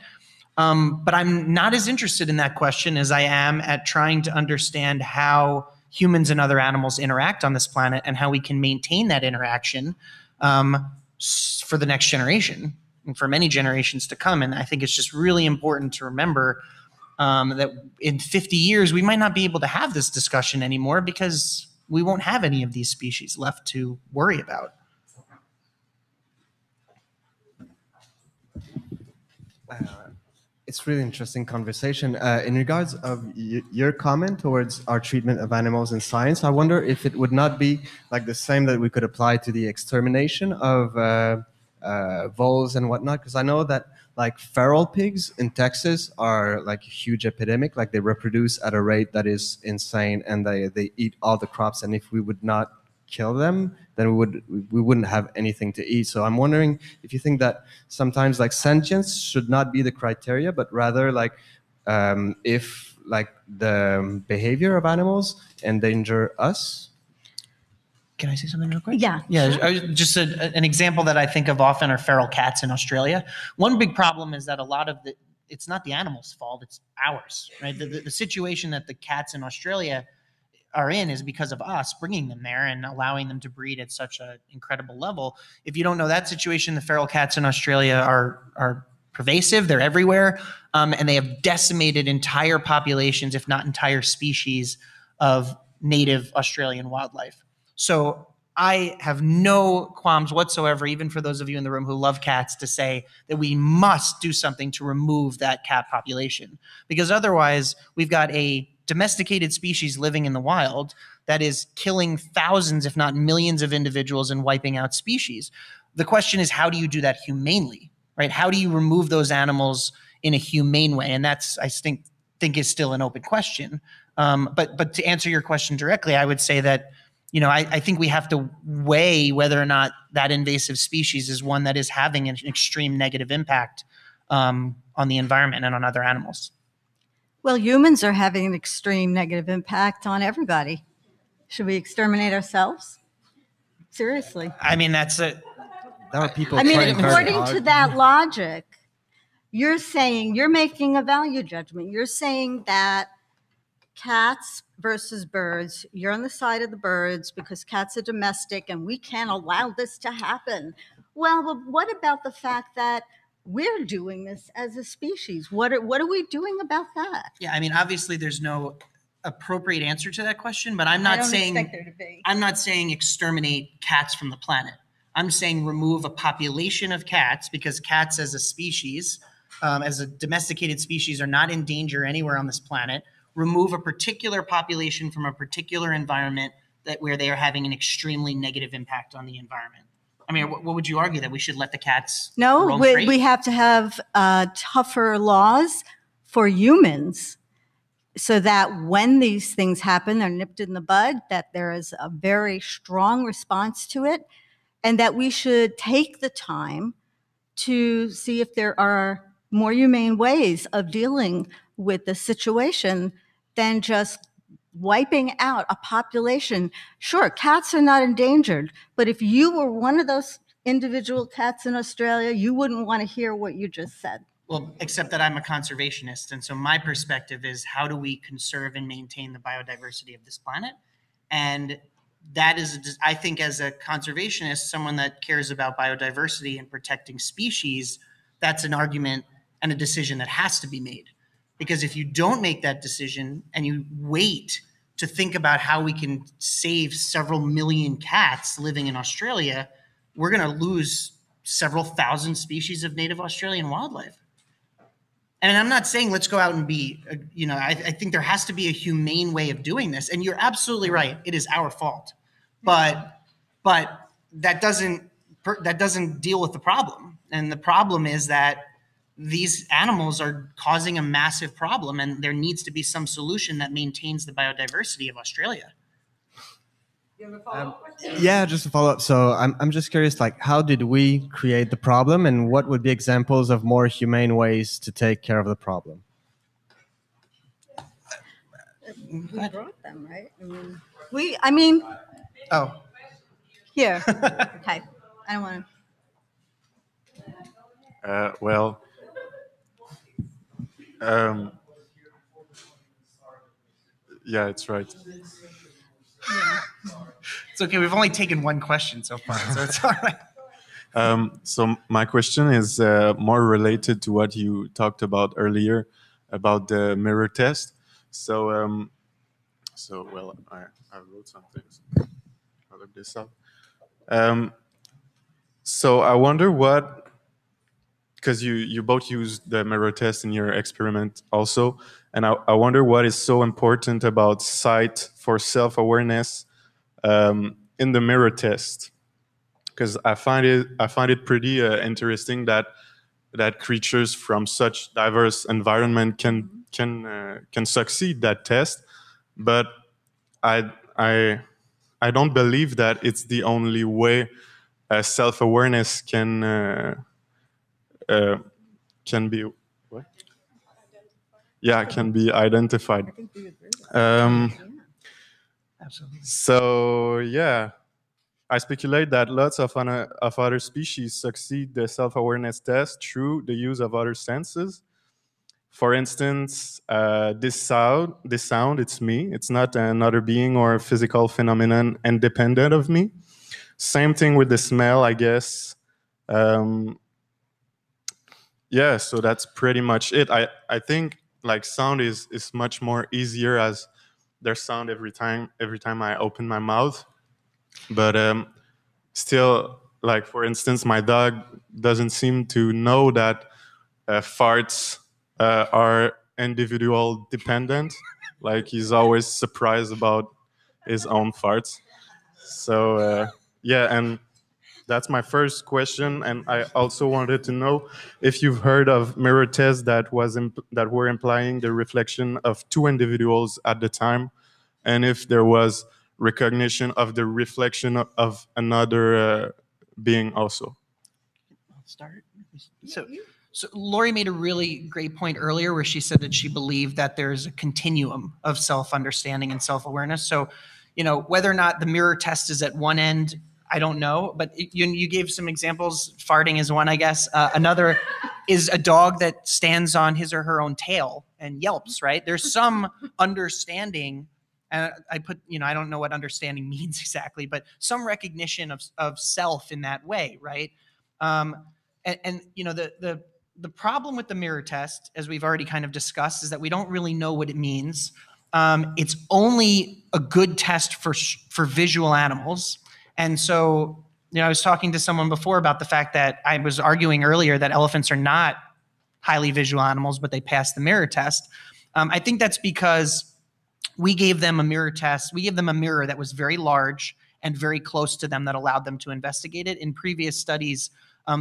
Speaker 4: But I'm not as interested in that question as I am at trying to understand how humans and other animals interact on this planet and how we can maintain that interaction for the next generation and for many generations to come. And I think it's just really important to remember that in 50 years, we might not be able to have this discussion anymore because we won't have any of these species left to worry about.
Speaker 6: It's really interesting conversation. In regards of your comment towards our treatment of animals in science, I wonder if it would not be like the same that we could apply to the extermination of voles and whatnot, because I know that like feral pigs in Texas are like a huge epidemic. Like they reproduce at a rate that is insane, and they eat all the crops. And if we would not kill them, then we wouldn't have anything to eat. So I'm wondering if you think that sometimes like sentience should not be the criteria, but rather like if like the behavior of animals endanger us.
Speaker 4: Can I say something real quick?
Speaker 3: Yeah.
Speaker 4: Yeah,
Speaker 3: Sure.
Speaker 4: just an example that I think of often are feral cats in Australia. One big problem is that a lot of it's not the animal's fault, it's ours, right? The situation that the cats in Australia are in is because of us bringing them there and allowing them to breed at such an incredible level. If you don't know that situation, the feral cats in Australia are pervasive. They're everywhere, and they have decimated entire populations, if not entire species, of native Australian wildlife. So I have no qualms whatsoever, even for those of you in the room who love cats, to say that we must do something to remove that cat population, because otherwise we've got a domesticated species living in the wild that is killing thousands, if not millions of individuals and wiping out species. The question is, how do you do that humanely, right? How do you remove those animals in a humane way? And that's, I think is still an open question. But to answer your question directly, I would say that, you know, I think we have to weigh whether or not that invasive species is one that is having an extreme negative impact on the environment and on other animals.
Speaker 3: Well, humans are having an extreme negative impact on everybody. Should we exterminate ourselves? Seriously.
Speaker 4: I mean, that's a.
Speaker 6: There are people
Speaker 3: I mean,
Speaker 6: trying very
Speaker 3: according
Speaker 6: hard.
Speaker 3: to that logic, you're saying, you're making a value judgment. You're saying that cats versus birds, you're on the side of the birds because cats are domestic and we can't allow this to happen. Well, what about the fact that we're doing this as a species? What are we doing about that?
Speaker 4: Yeah, I mean, obviously there's no appropriate answer to that question, but I'm
Speaker 3: I
Speaker 4: not
Speaker 3: don't
Speaker 4: saying
Speaker 3: expect there to be.
Speaker 4: I'm not saying exterminate cats from the planet. I'm saying remove a population of cats, because cats as a species, as a domesticated species, are not in danger anywhere on this planet. Remove a particular population from a particular environment where they are having an extremely negative impact on the environment. I mean, what would you argue, that we should let the cats roam free?
Speaker 3: We have to have tougher laws for humans so that when these things happen, they're nipped in the bud, that there is a very strong response to it, and that we should take the time to see if there are more humane ways of dealing with the situation than just wiping out a population. Sure, cats are not endangered, but if you were one of those individual cats in Australia, you wouldn't want to hear what you just said.
Speaker 4: Well, except that I'm a conservationist, and so my perspective is, how do we conserve and maintain the biodiversity of this planet? And that is, I think, as a conservationist, someone that cares about biodiversity and protecting species, that's an argument and a decision that has to be made. Because if you don't make that decision and you wait to think about how we can save several million cats living in Australia, we're going to lose several thousand species of native Australian wildlife. And I'm not saying let's go out and be, I think there has to be a humane way of doing this. And you're absolutely right. It is our fault. But that doesn't deal with the problem. And the problem is that these animals are causing a massive problem, and there needs to be some solution that maintains the biodiversity of Australia.
Speaker 1: You have a follow-up question?
Speaker 6: Yeah, just a follow-up. So I'm just curious, like, how did we create the problem, and what would be examples of more humane ways to take care of the problem?
Speaker 3: We brought them, right? I mean,
Speaker 4: Oh,
Speaker 3: here. Okay. I don't want to.
Speaker 7: Well, yeah, it's right.
Speaker 4: it's okay. We've only taken one question so far, so it's all right.
Speaker 7: So my question is more related to what you talked about earlier about the mirror test. So, well, I wrote something. I'll look this up. So I wonder what, because you both used the mirror test in your experiment also, and I wonder what is so important about sight for self-awareness in the mirror test, because I find it pretty interesting that creatures from such diverse environment can succeed that test, but I don't believe that it's the only way self-awareness can be what? Can be identified.
Speaker 4: Absolutely.
Speaker 7: So yeah, I speculate that lots of other species succeed the self-awareness test through the use of other senses. For instance, this sound, it's me. It's not another being or a physical phenomenon independent of me. Same thing with the smell, I guess. Yeah, so that's pretty much it. I think like sound is much more easier, as there's sound every time I open my mouth. But still, like for instance, my dog doesn't seem to know that farts are individual dependent. Like he's always surprised about his own farts. So yeah, and that's my first question. And I also wanted to know if you've heard of mirror tests that were implying the reflection of two individuals at the time, and if there was recognition of the reflection of another being also.
Speaker 4: I'll start. So Laurie made a really great point earlier where she said that she believed that there's a continuum of self-understanding and self-awareness. So, whether or not the mirror test is at one end, I don't know, but you gave some examples. Farting is one, I guess. Another is a dog that stands on his or her own tail and yelps, right? There's some understanding, and I don't know what understanding means exactly, but some recognition of self in that way, right? The problem with the mirror test, as we've already kind of discussed, is that we don't really know what it means. It's only a good test for visual animals. And so, I was talking to someone before about the fact that I was arguing earlier that elephants are not highly visual animals, but they pass the mirror test. I think that's because we gave them a mirror test. We gave them a mirror that was very large and very close to them that allowed them to investigate it. In previous studies,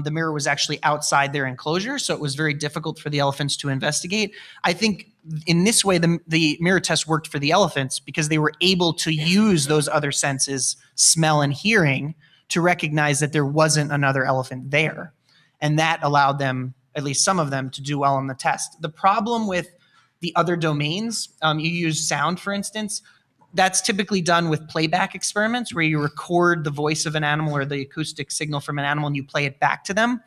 Speaker 4: the mirror was actually outside their enclosure, so it was very difficult for the elephants to investigate. I think in this way, the mirror test worked for the elephants because they were able to use those other senses, smell and hearing, to recognize that there wasn't another elephant there. And that allowed them at least some of them, to do well on the test. The problem with the other domains, you use sound, for instance, that's typically done with playback experiments where you record the voice of an animal or the acoustic signal from an animal and you play it back to them.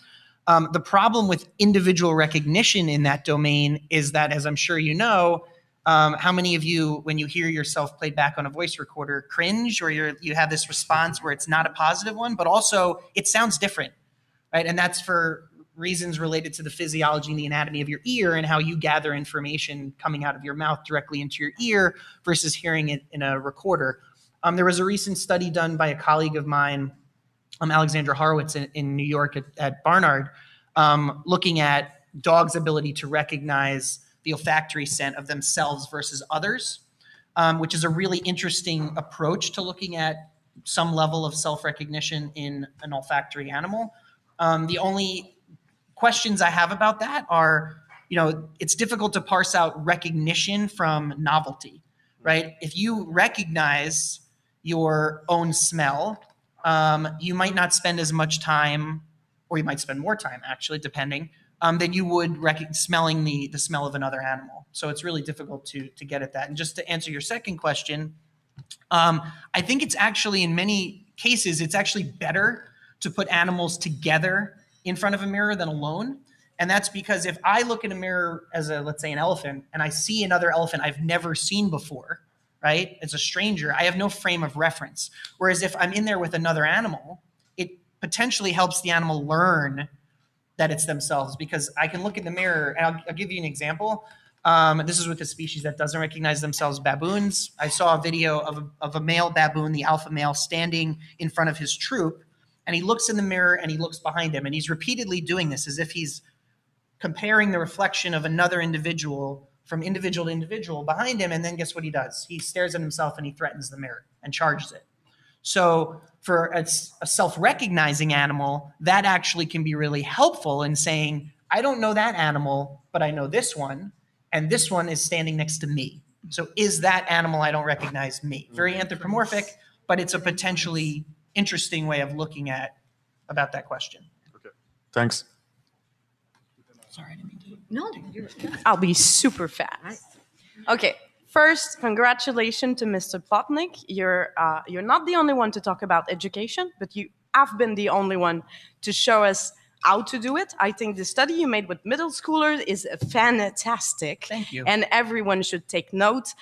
Speaker 4: The problem with individual recognition in that domain is that, as I'm sure you know, how many of you, when you hear yourself played back on a voice recorder, cringe, or you have this response where it's not a positive one, but also it sounds different, right? And that's for reasons related to the physiology and the anatomy of your ear and how you gather information coming out of your mouth directly into your ear versus hearing it in a recorder. There was a recent study done by a colleague of mine, Alexandra Horowitz in New York at Barnard, looking at dogs' ability to recognize the olfactory scent of themselves versus others, which is a really interesting approach to looking at some level of self-recognition in an olfactory animal. The only questions I have about that are, it's difficult to parse out recognition from novelty, right? If you recognize your own smell, you might not spend as much time, or you might spend more time actually, depending, than you would smelling the smell of another animal. So it's really difficult to get at that. And just to answer your second question, I think it's actually, in many cases, it's actually better to put animals together in front of a mirror than alone. And that's because if I look in a mirror as let's say an elephant, and I see another elephant I've never seen before, right? It's a stranger, I have no frame of reference. Whereas if I'm in there with another animal, it potentially helps the animal learn that it's themselves, because I can look in the mirror, and I'll give you an example. This is with a species that doesn't recognize themselves, baboons. I saw a video of a male baboon, the alpha male, standing in front of his troop, and he looks in the mirror and he looks behind him, and he's repeatedly doing this as if he's comparing the reflection of another individual from individual to individual behind him. And then guess what he does? He stares at himself and he threatens the mirror and charges it. So for a self-recognizing animal, that actually can be really helpful in saying, I don't know that animal, but I know this one, and this one is standing next to me. So is that animal I don't recognize me? Very anthropomorphic, but it's a potentially interesting way of looking at about that question.
Speaker 7: Okay, thanks.
Speaker 4: Sorry, I didn't mean to.
Speaker 8: No, I'll be super fast. Okay, first, congratulations to Mr. Plotnik. You're not the only one to talk about education, but you have been the only one to show us how to do it. I think the study you made with middle schoolers is fantastic.
Speaker 4: Thank you.
Speaker 8: And everyone should take note.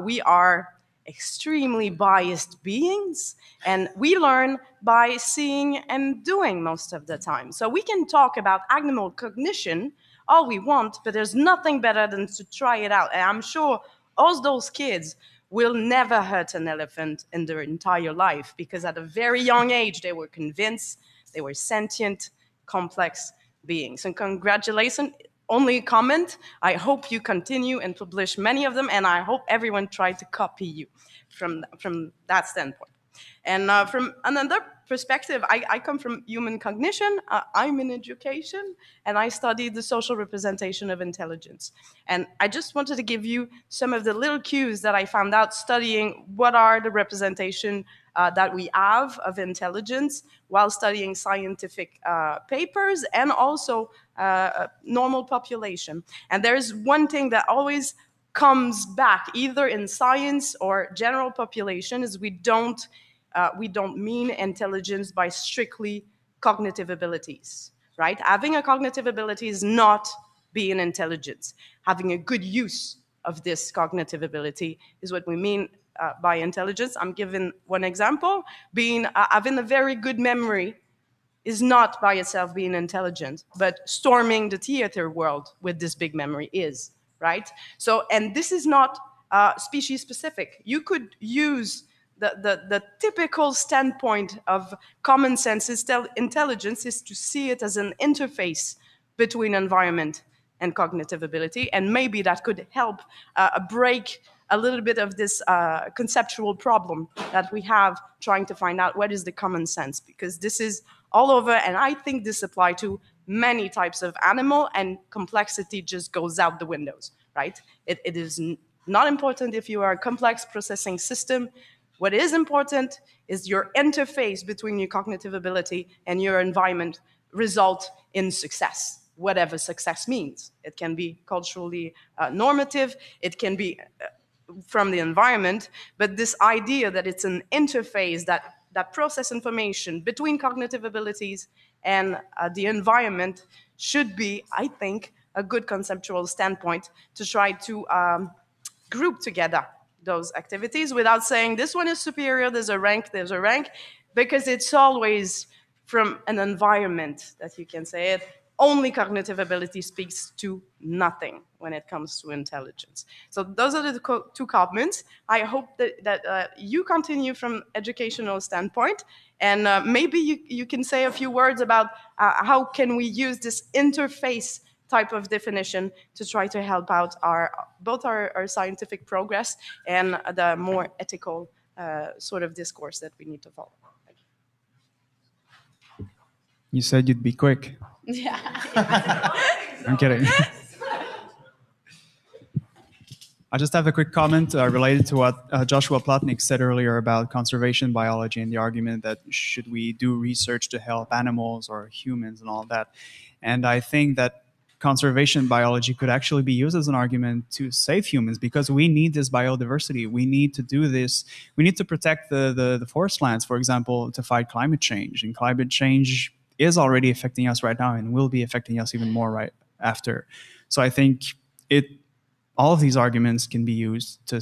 Speaker 8: We are extremely biased beings, and we learn by seeing and doing most of the time. So we can talk about animal cognition all we want, but there's nothing better than to try it out. And I'm sure all those kids will never hurt an elephant in their entire life, because at a very young age, they were convinced they were sentient, complex beings. And congratulations. Only comment, I hope you continue and publish many of them, and I hope everyone tried to copy you from that standpoint. And from another perspective, I come from human cognition. I'm in education, and I studied the social representation of intelligence. And I just wanted to give you some of the little cues that I found out studying what are the representation that we have of intelligence while studying scientific papers and also normal population. And there's one thing that always comes back, either in science or general population, is we don't mean intelligence by strictly cognitive abilities, right? Having a cognitive ability is not being intelligent. Having a good use of this cognitive ability is what we mean by intelligence. I'm giving one example. Having a very good memory is not by itself being intelligent, but storming the theater world with this big memory is, right? So, and this is not species specific. You could use the typical standpoint of common sense intelligence is to see it as an interface between environment and cognitive ability, and maybe that could help break a little bit of this conceptual problem that we have trying to find out what is the common sense, because this is all over, and I think this applies to many types of animal, and complexity just goes out the windows, right? It is not important if you are a complex processing system. What is important is your interface between your cognitive ability and your environment result in success, whatever success means. It can be culturally normative, it can be from the environment, but this idea that it's an interface that process information between cognitive abilities and the environment should be, I think, a good conceptual standpoint to try to group together those activities without saying this one is superior, there's a rank, because it's always from an environment that you can say it. Only cognitive ability speaks to nothing when it comes to intelligence. So those are the two comments. I hope that you continue from educational standpoint, and maybe you can say a few words about how can we use this interface type of definition to try to help out both our scientific progress and the more ethical sort of discourse that we need to follow.
Speaker 9: You said you'd be quick.
Speaker 8: Yeah.
Speaker 9: I'm kidding. I just have a quick comment related to what Joshua Plotnik said earlier about conservation biology and the argument that should we do research to help animals or humans and all that. And I think that conservation biology could actually be used as an argument to save humans, because we need this biodiversity. We need to do this. We need to protect the forest lands, for example, to fight climate change. And climate change is already affecting us right now and will be affecting us even more right after. So I think all of these arguments can be used to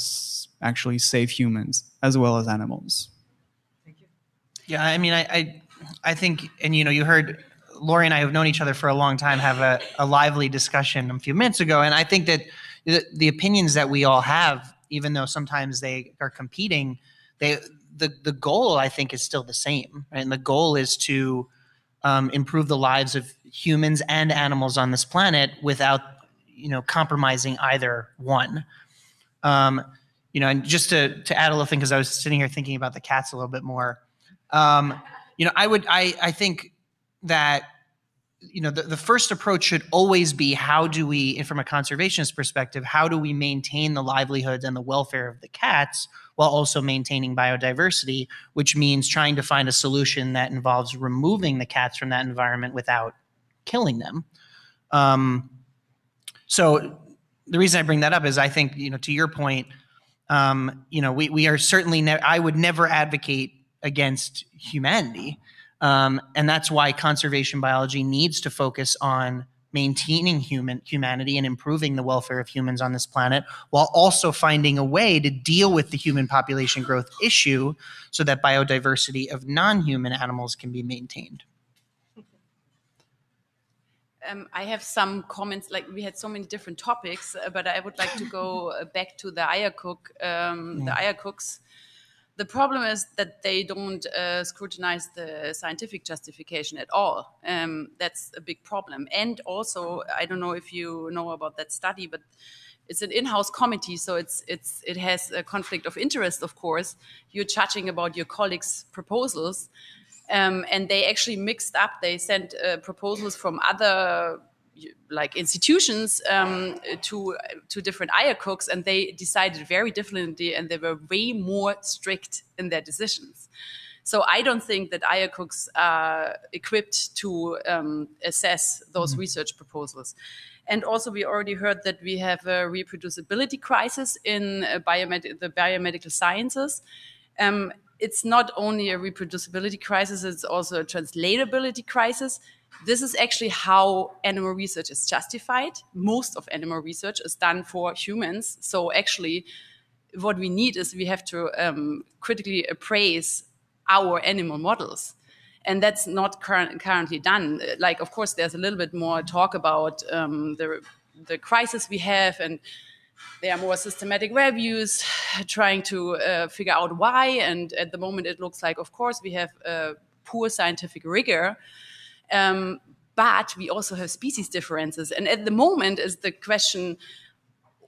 Speaker 9: actually save humans as well as animals.
Speaker 4: Thank you. Yeah, I mean, I think, and you heard Laurie and I have known each other for a long time, have a lively discussion a few minutes ago, and I think that the opinions that we all have, even though sometimes they are competing, the goal, I think, is still the same, right? And the goal is to improve the lives of humans and animals on this planet without, compromising either one. And just to add a little thing, because I was sitting here thinking about the cats a little bit more. I think that the first approach should always be, how do we, from a conservationist perspective, how do we maintain the livelihoods and the welfare of the cats while also maintaining biodiversity, which means trying to find a solution that involves removing the cats from that environment without killing them. So the reason I bring that up is I think, to your point, we are certainly, I would never advocate against humanity. And that's why conservation biology needs to focus on maintaining humanity and improving the welfare of humans on this planet, while also finding a way to deal with the human population growth issue so that biodiversity of non-human animals can be maintained.
Speaker 10: I have some comments. Like, we had so many different topics, but I would like to go back to the the IACUCs. The problem is that they don't scrutinize the scientific justification at all. That's a big problem. And also, I don't know if you know about that study, but it's an in-house committee, so it has a conflict of interest, of course. You're judging about your colleagues' proposals, and they actually mixed up. They sent proposals from other institutions to different IACUCs, and they decided very differently, and they were way more strict in their decisions. So I don't think that IACUCs are equipped to assess those research proposals. And also, we already heard that we have a reproducibility crisis in the biomedical sciences. It's not only a reproducibility crisis, it's also a translatability crisis. This is actually how animal research is justified. Most of animal research is done for humans. So actually, what we need is we have to critically appraise our animal models. And that's not currently done. Like, of course, there's a little bit more talk about the crisis we have, and there are more systematic reviews trying to figure out why. And at the moment, it looks like, of course, we have poor scientific rigor. But we also have species differences. And at the moment is the question,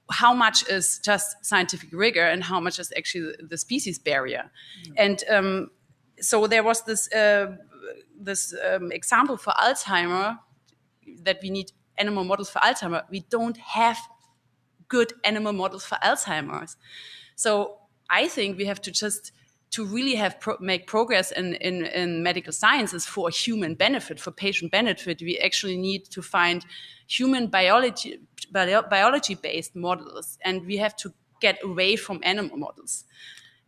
Speaker 10: how much is just scientific rigor and how much is actually the species barrier? And so there was this example for Alzheimer, that we need animal models for Alzheimer. We don't have good animal models for Alzheimer's. So I think we have to just to really make progress in medical sciences for human benefit, for patient benefit, we actually need to find human biology-based models, and we have to get away from animal models.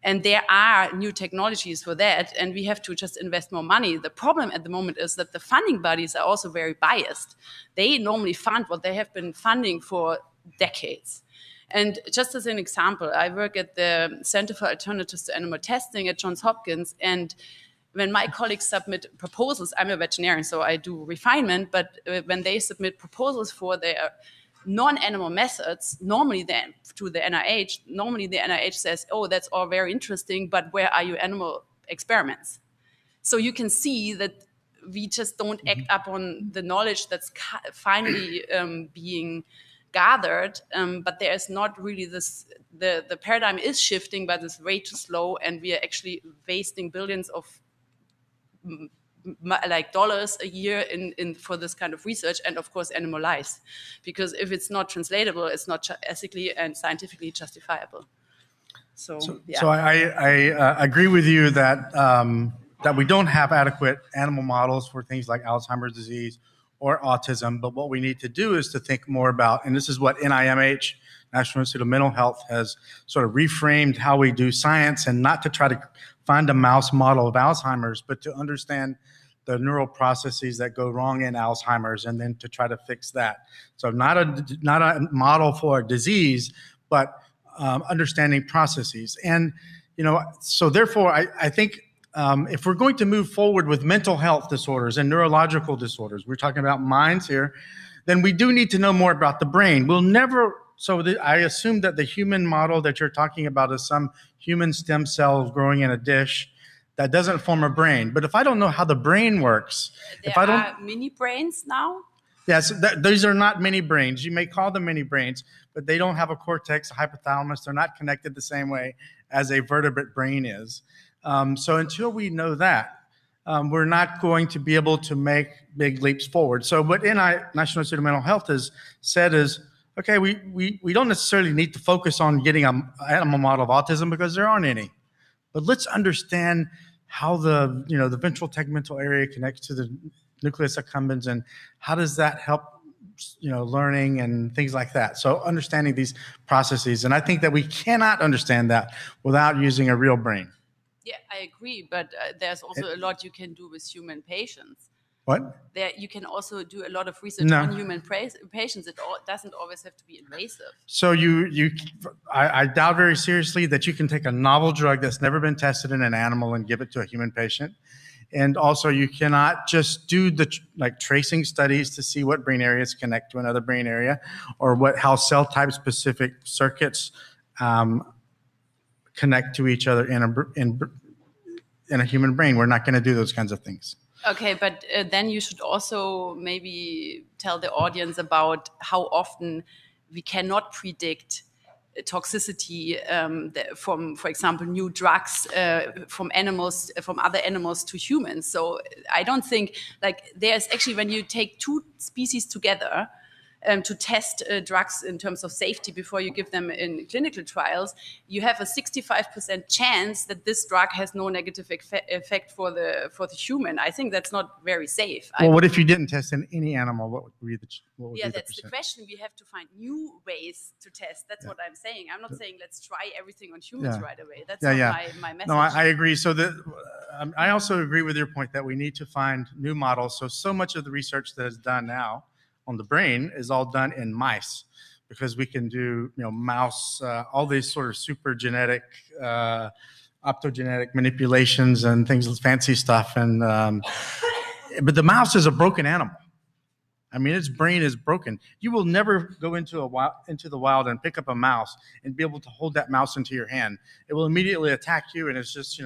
Speaker 10: And there are new technologies for that, and we have to just invest more money. The problem at the moment is that the funding bodies are also very biased. They normally fund what they have been funding for decades. And just as an example, I work at the Center for Alternatives to Animal Testing at Johns Hopkins, and when my colleagues submit proposals, I'm a veterinarian, so I do refinement, but when they submit proposals for their non-animal methods, normally then to the NIH, normally the NIH says, oh, that's all very interesting, but where are your animal experiments? So you can see that we just don't act upon the knowledge that's finally being gathered, but there is not really this, the paradigm is shifting, but it's way too slow, and we are actually wasting billions of dollars a year in for this kind of research, and of course animal lives, because if it's not translatable, it's not ethically and scientifically justifiable. So
Speaker 2: I agree with you that that we don't have adequate animal models for things like Alzheimer's disease or autism, but what we need to do is to think more about, and this is what NIMH, National Institute of Mental Health, has sort of reframed how we do science, and not to try to find a mouse model of Alzheimer's, but to understand the neural processes that go wrong in Alzheimer's, and then to try to fix that. So not a model for a disease, but understanding processes. And, so therefore, I think if we're going to move forward with mental health disorders and neurological disorders, we're talking about minds here, then we do need to know more about the brain. We'll never, I assume that the human model that you're talking about is some human stem cells growing in a dish that doesn't form a brain. But if I don't know how the brain works,
Speaker 10: there are mini brains now.
Speaker 2: Yes, these are not mini brains. You may call them mini brains, but they don't have a cortex, a hypothalamus. They're not connected the same way as a vertebrate brain is. So until we know that, we're not going to be able to make big leaps forward. So what National Institute of Mental Health has said is, okay, we don't necessarily need to focus on getting an animal model of autism because there aren't any. But let's understand how the ventral tegmental area connects to the nucleus accumbens, and how does that help learning and things like that. So understanding these processes, and I think that we cannot understand that without using a real brain.
Speaker 10: Yeah, I agree, but there's also a lot you can do with human patients.
Speaker 2: What?
Speaker 10: There, you can also do a lot of research on human patients. It doesn't always have to be invasive.
Speaker 2: So I doubt very seriously that you can take a novel drug that's never been tested in an animal and give it to a human patient. And also, you cannot just do the tracing studies to see what brain areas connect to another brain area, or how cell type specific circuits connect to each other in a human brain. We're not going to do those kinds of things.
Speaker 10: Okay, but then you should also maybe tell the audience about how often we cannot predict toxicity from, for example, new drugs from other animals to humans. So I don't think there's actually, when you take two species together to test drugs in terms of safety before you give them in clinical trials, you have a 65% chance that this drug has no negative effect for the human. I think that's not very safe.
Speaker 2: Well, what if you didn't test in any animal? What would be the
Speaker 10: that's the question. We have to find new ways to test. That's what I'm saying. I'm not saying let's try everything on humans right away. That's not my message.
Speaker 2: No, I agree. So I also agree with your point that we need to find new models. So much of the research that is done now on the brain is all done in mice, because we can do mouse, all these sort of super genetic, optogenetic manipulations and things, fancy stuff. And but the mouse is a broken animal. I mean, its brain is broken. You will never go into the wild and pick up a mouse and be able to hold that mouse into your hand. It will immediately attack you, and it's just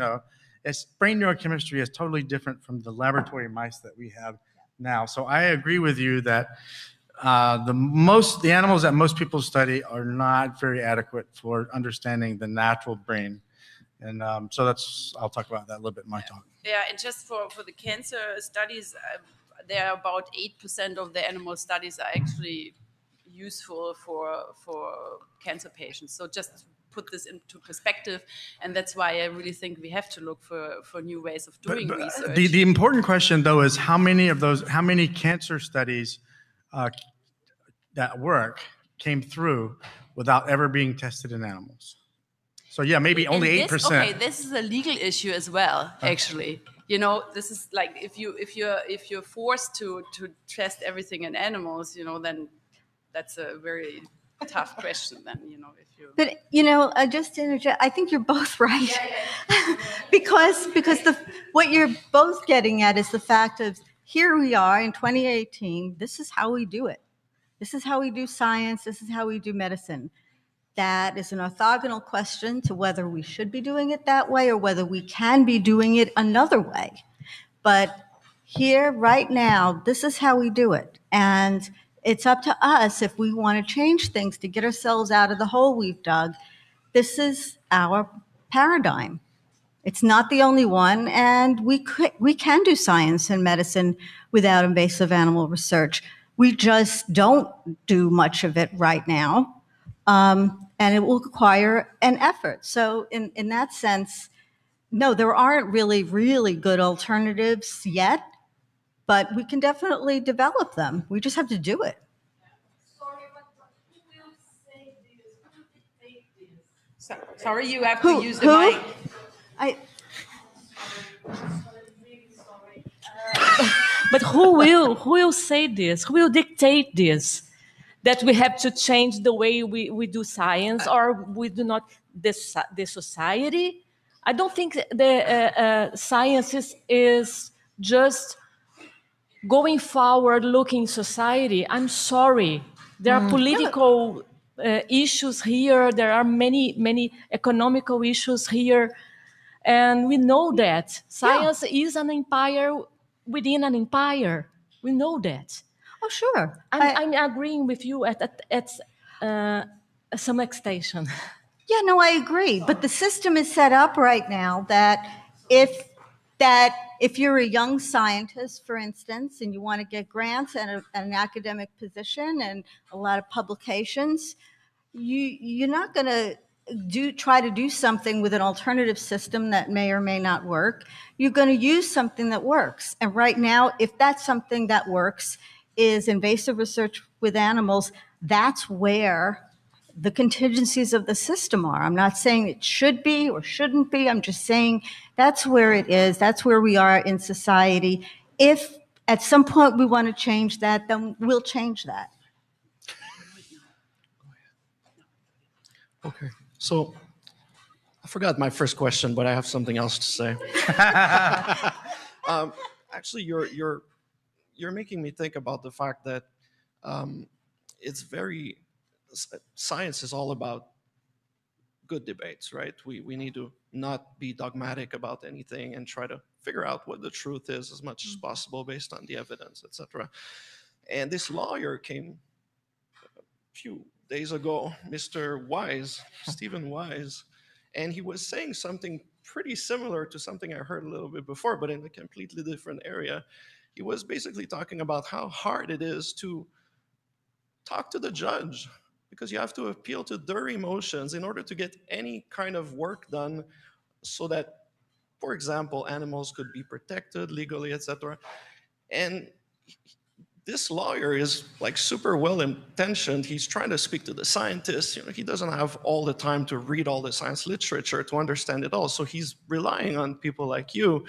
Speaker 2: its brain neurochemistry is totally different from the laboratory mice that we have now. So I agree with you that the animals that most people study are not very adequate for understanding the natural brain. And so I'll talk about that a little bit in my talk.
Speaker 10: Yeah, and just for the cancer studies, there are about 8% of the animal studies are actually useful for cancer patients. So just put this into perspective, and that's why I really think we have to look for new ways of doing research.
Speaker 2: The important question, though, is how many cancer studies that work came through without ever being tested in animals? So yeah, maybe only 8%.
Speaker 10: Okay, this is a legal issue as well, actually. You know, this is like if you're forced to test everything in animals, you know, then that's a very tough question. Then, you know, if you.
Speaker 3: But you know, just to interject, I think you're both right, because what you're both getting at is the fact of here we are in 2018. This is how we do it. This is how we do science. This is how we do medicine. That is an orthogonal question to whether we should be doing it that way or whether we can be doing it another way. But here, right now, this is how we do it. And it's up to us if we want to change things to get ourselves out of the hole we've dug. This is our paradigm. It's not the only one, and we can do science and medicine without invasive animal research. We just don't do much of it right now. And it will require an effort. So in that sense, no, there aren't really good alternatives yet, but we can definitely develop them. We just have to do it.
Speaker 1: Sorry, you have to use the mic.
Speaker 11: But who will say this? Who will dictate this? That we have to change the way we do science, or we do not, the society? I don't think the science is just going forward looking society. I'm sorry. There are political issues here. There are many economical issues here. And we know that. Science is an empire within an empire. We know that.
Speaker 3: Oh, sure.
Speaker 11: I'm agreeing with you at some extension.
Speaker 3: Yeah, no, I agree. But the system is set up right now that if you're a young scientist, for instance, and you want to get grants and an academic position and a lot of publications, you're not going to try to do something with an alternative system that may or may not work. You're going to use something that works. And right now, if that's something that works, is invasive research with animals, that's where the contingencies of the system are. I'm not saying it should be or shouldn't be. I'm just saying that's where it is. That's where we are in society. If at some point we want to change that, then we'll change that.
Speaker 12: Okay, so I forgot my first question, but I have something else to say. Actually, you're making me think about the fact that science is all about good debates, right? We need to not be dogmatic about anything and try to figure out what the truth is as much as possible based on the evidence, etc. And this lawyer came a few days ago, Mr. Wise, Stephen Wise, and he was saying something pretty similar to something I heard a little bit before, but in a completely different area. He was basically talking about how hard it is to talk to the judge because you have to appeal to their emotions in order to get any kind of work done so that, for example, animals could be protected legally, etc. And this lawyer is like super well-intentioned. He's trying to speak to the scientists. You know, he doesn't have all the time to read all the science literature to understand it all. So he's relying on people like you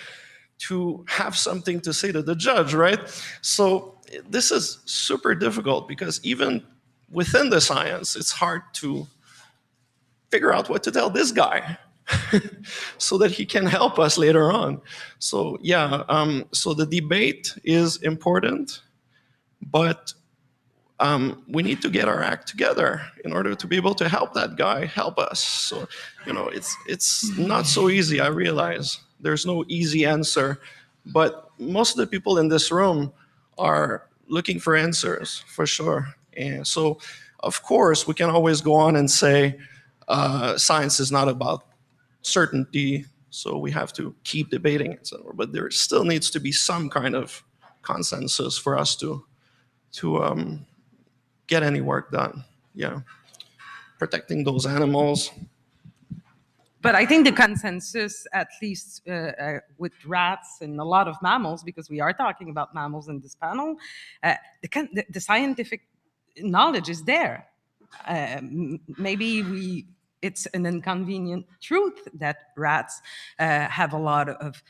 Speaker 12: to have something to say to the judge, right? So this is super difficult because even within the science, it's hard to figure out what to tell this guy so that he can help us later on. So yeah, so the debate is important, but we need to get our act together in order to be able to help that guy help us. So, you know, it's not so easy, I realize. There's no easy answer, but most of the people in this room are looking for answers, for sure. And so, of course, we can always go on and say science is not about certainty, so we have to keep debating, etc. But there still needs to be some kind of consensus for us to get any work done. Yeah, protecting those animals,
Speaker 1: But I think the consensus, at least with rats and a lot of mammals, because we are talking about mammals in this panel, the scientific knowledge is there. Maybe it's an inconvenient truth that rats have a lot of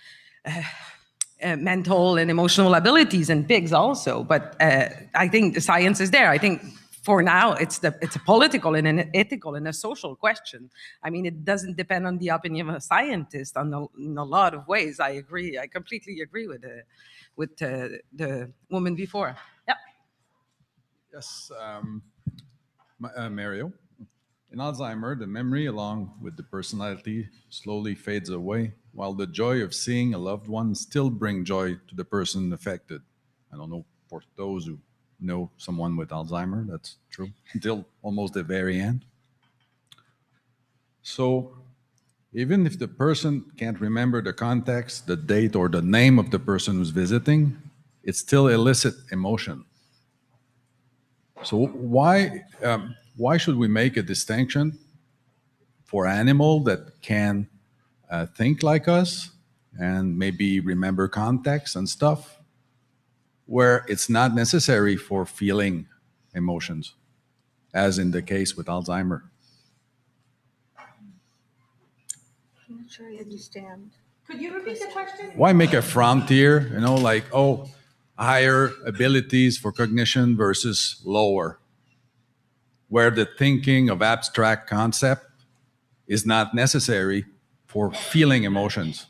Speaker 1: mental and emotional abilities, and pigs also. But I think the science is there. I think for now, it's a political and an ethical and a social question. I mean, it doesn't depend on the opinion of a scientist in a lot of ways. I agree. I completely agree with the woman before. Yeah.
Speaker 13: Yes, Mario. In Alzheimer, the memory, along with the personality, slowly fades away, while the joy of seeing a loved one still brings joy to the person affected. I don't know, for those who know someone with Alzheimer, that's true, until almost the very end. So even if the person can't remember the context, the date, or the name of the person who's visiting, it still elicits emotion. So why should we make a distinction for animal that can think like us and maybe remember context and stuff, where it's not necessary for feeling emotions, as in the case with Alzheimer?
Speaker 3: I'm not sure I understand.
Speaker 1: Could you repeat the question?
Speaker 13: Why make a frontier, like, higher abilities for cognition versus lower, where the thinking of abstract concept is not necessary for feeling emotions?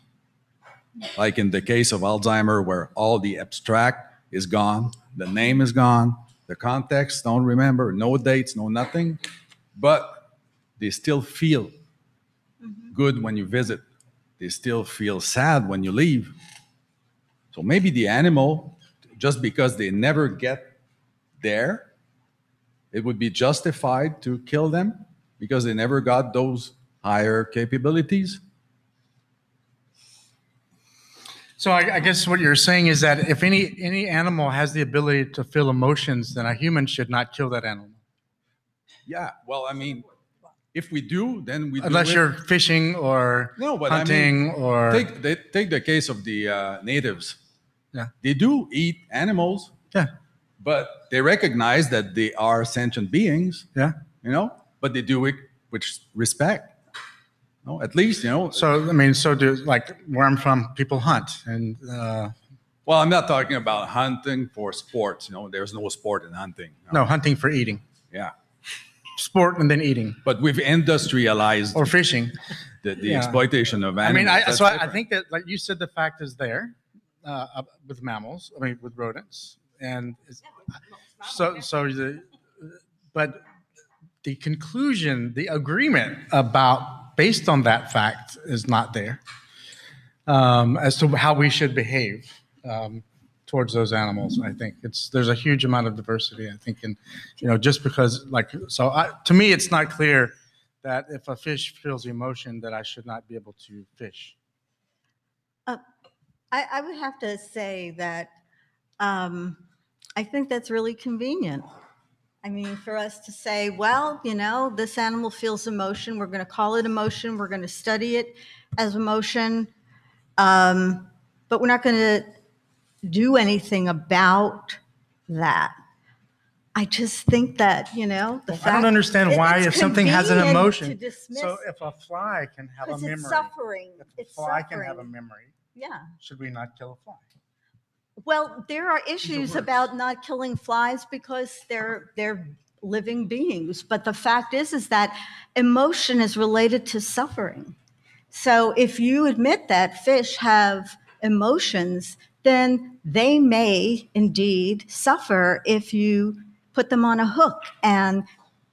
Speaker 13: Like in the case of Alzheimer, where all the abstract is gone, the name is gone, the context, don't remember, no dates, no nothing, but they still feel good when you visit. They still feel sad when you leave. So maybe the animal, just because they never get there, it would be justified to kill them because they never got those higher capabilities.
Speaker 2: So I guess what you're saying is that if any animal has the ability to feel emotions, then a human should not kill that animal.
Speaker 13: Yeah, well, I mean, if we do, then we do
Speaker 2: Unless
Speaker 13: it.
Speaker 2: you're fishing or hunting or...
Speaker 13: Take the case of the natives.
Speaker 2: Yeah.
Speaker 13: They do eat animals.
Speaker 2: Yeah.
Speaker 13: But they recognize that they are sentient beings.
Speaker 2: Yeah.
Speaker 13: But they do it with respect. At least,
Speaker 2: So, I mean, so do, like, where I'm from, people hunt. And
Speaker 13: well, I'm not talking about hunting for sports. There's no sport in hunting.
Speaker 2: No, hunting for eating.
Speaker 13: Yeah.
Speaker 2: Sport and then eating.
Speaker 13: But we've industrialized...
Speaker 2: Or fishing.
Speaker 13: The exploitation of animals.
Speaker 2: I think that, like you said, the fact is there with mammals, with rodents. And but the conclusion, the agreement based on that fact is not there as to how we should behave towards those animals. I think there's a huge amount of diversity, I think, and just because to me, it's not clear that if a fish feels emotion that I should not be able to fish.
Speaker 3: I would have to say that I think that's really convenient. I mean, for us to say, well, this animal feels emotion. We're going to call it emotion. We're going to study it as emotion. But we're not going to do anything about that. I just think that, I
Speaker 2: don't understand why, if something has an emotion.
Speaker 3: So
Speaker 2: if a fly can have a memory.
Speaker 3: It's suffering.
Speaker 2: If a fly can have a memory.
Speaker 3: Yeah.
Speaker 2: Should we not kill a fly?
Speaker 3: Well, there are issues about not killing flies because they're living beings. But the fact is that emotion is related to suffering. So if you admit that fish have emotions, then they may indeed suffer if you put them on a hook. And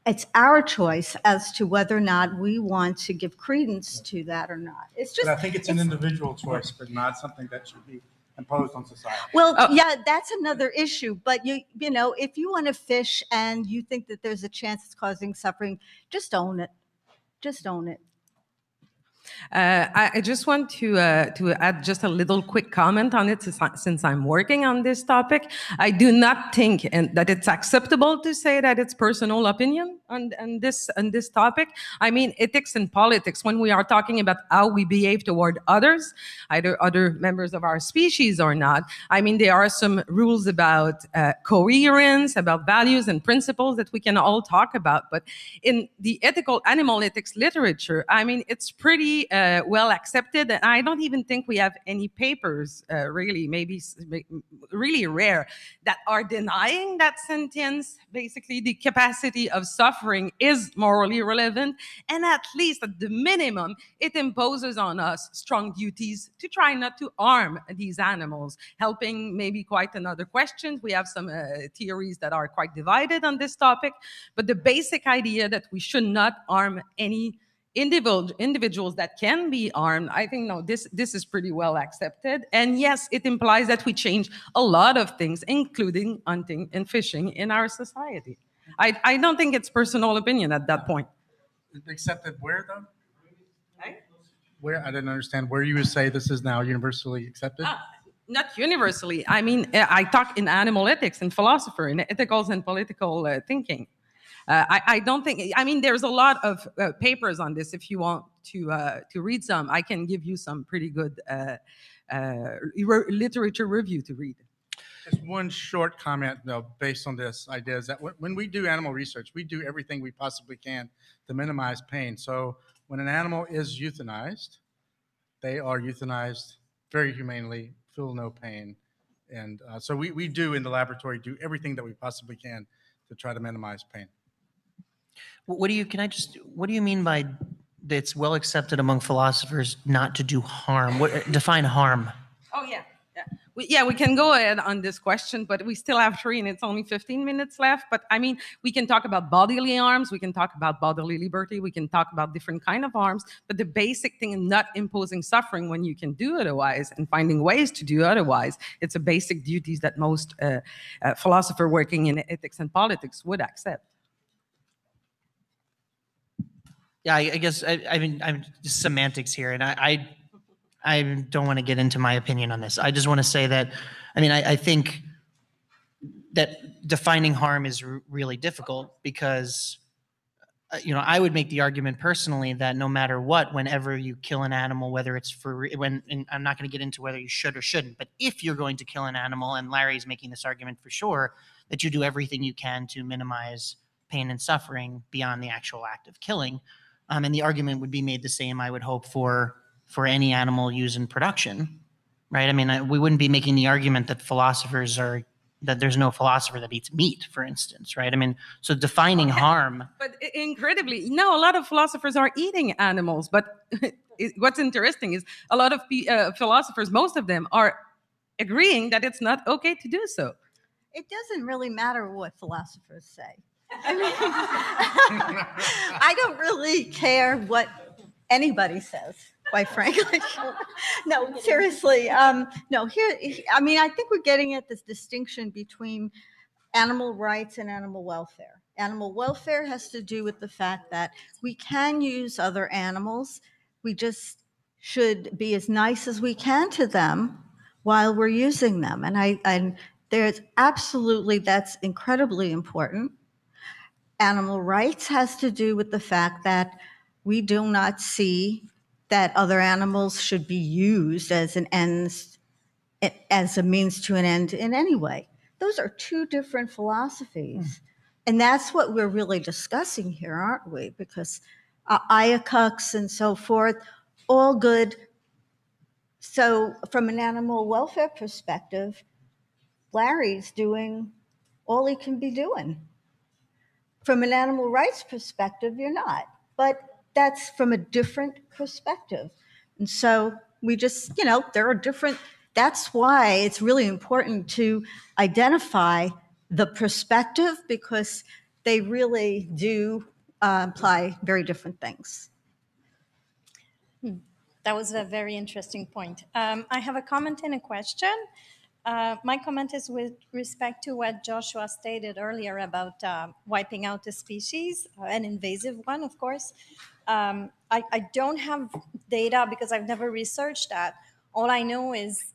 Speaker 3: it's our choice as to whether or not we want to give credence to that or not.
Speaker 2: But I think it's an individual choice, but not something that should be imposed on society.
Speaker 3: Well, yeah, that's another issue. But if you want to fish and you think that there's a chance it's causing suffering, just own it. Just own it.
Speaker 1: I just want to add just a little quick comment on it since I'm working on this topic. I do not think that it's acceptable to say that it's personal opinion on this topic. I mean, ethics and politics, when we are talking about how we behave toward others, either other members of our species or not, I mean, there are some rules about coherence, about values and principles that we can all talk about. But in the ethical animal ethics literature, I mean, it's pretty well accepted. And I don't even think we have any papers, really, maybe really rare, that are denying that sentience. Basically, the capacity of suffering is morally relevant. And at least at the minimum, it imposes on us strong duties to try not to harm these animals. Helping maybe quite another question. We have some theories that are quite divided on this topic. But the basic idea that we should not harm any individuals that can be harmed, I think, no, this is pretty well accepted. And yes, it implies that we change a lot of things, including hunting and fishing in our society. I don't think it's personal opinion at that point.
Speaker 2: Accepted where, though? Where? I didn't understand. Where you would say this is now universally accepted?
Speaker 1: Not universally. I mean, I talk in animal ethics and philosophy, in ethicals and political thinking. I don't think, I mean, there's a lot of papers on this. If you want to read some, I can give you some pretty good literature review to read.
Speaker 2: Just one short comment, though, based on this idea, is that when we do animal research, we do everything we possibly can to minimize pain. So when an animal is euthanized, they are euthanized very humanely, feel no pain. And so we do in the laboratory, do everything that we possibly can to try to minimize pain.
Speaker 4: What do you mean by it's well accepted among philosophers not to do harm? Define harm.
Speaker 1: Oh, yeah. We can go ahead on this question, but we still have 3 and it's only 15 minutes left. But I mean, we can talk about bodily harms, we can talk about bodily liberty, we can talk about different kind of harms, but the basic thing is not imposing suffering when you can do otherwise and finding ways to do otherwise. It's a basic duties that most philosopher working in ethics and politics would accept.
Speaker 4: Yeah, I guess I mean, I'm just semantics here, and I don't want to get into my opinion on this. I just want to say that, I mean, I think that defining harm is really difficult because, you know, I would make the argument personally that no matter what, whenever you kill an animal, whether it's and I'm not going to get into whether you should or shouldn't, but if you're going to kill an animal, and Larry's making this argument for sure, that you do everything you can to minimize pain and suffering beyond the actual act of killing. And the argument would be made the same, I would hope, for any animal used in production, right? I mean, we wouldn't be making the argument that that there's no philosopher that eats meat, for instance, right? I mean, so defining harm.
Speaker 1: But incredibly, no, a lot of philosophers are eating animals. But what's interesting is a lot of philosophers, most of them, are agreeing that it's not okay to do so.
Speaker 3: It doesn't really matter what philosophers say. I mean, I don't really care what anybody says, quite frankly. No, seriously. No, I mean, I think we're getting at this distinction between animal rights and animal welfare. Animal welfare has to do with the fact that we can use other animals. We just should be as nice as we can to them while we're using them. And there's absolutely, that's incredibly important. Animal rights has to do with the fact that we do not see that other animals should be used as a means to an end in any way. Those are 2 different philosophies. And that's what we're really discussing here, aren't we? Because IACUCs and so forth, all good. So from an animal welfare perspective, Larry's doing all he can be doing. From an animal rights perspective, you're not. But that's from a different perspective. And so we just, you know, there are different, that's why it's really important to identify the perspective, because they really do imply very different things.
Speaker 14: That was a very interesting point. I have a comment and a question.
Speaker 3: My comment is with respect to what Joshua stated earlier about wiping out a species, an invasive one, of course. I don't have data because I've never researched that. All I know is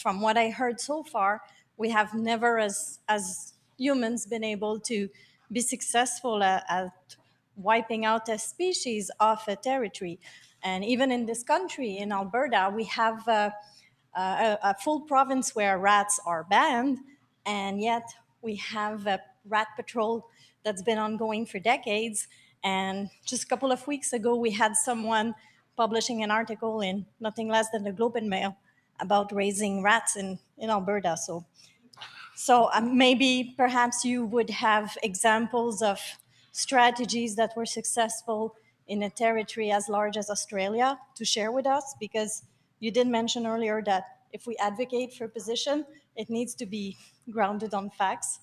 Speaker 3: from what I heard so far, we have never, as humans, been able to be successful at wiping out a species off a territory. And even in this country, in Alberta, we have a full province where rats are banned, and yet we have a rat patrol that's been ongoing for decades. And just a couple of weeks ago, we had someone publishing an article in nothing less than the Globe and Mail about raising rats in Alberta. So maybe perhaps you would have examples of strategies that were successful in a territory as large as Australia to share with us, because you did mention earlier that if we advocate for a position, it needs to be grounded on facts.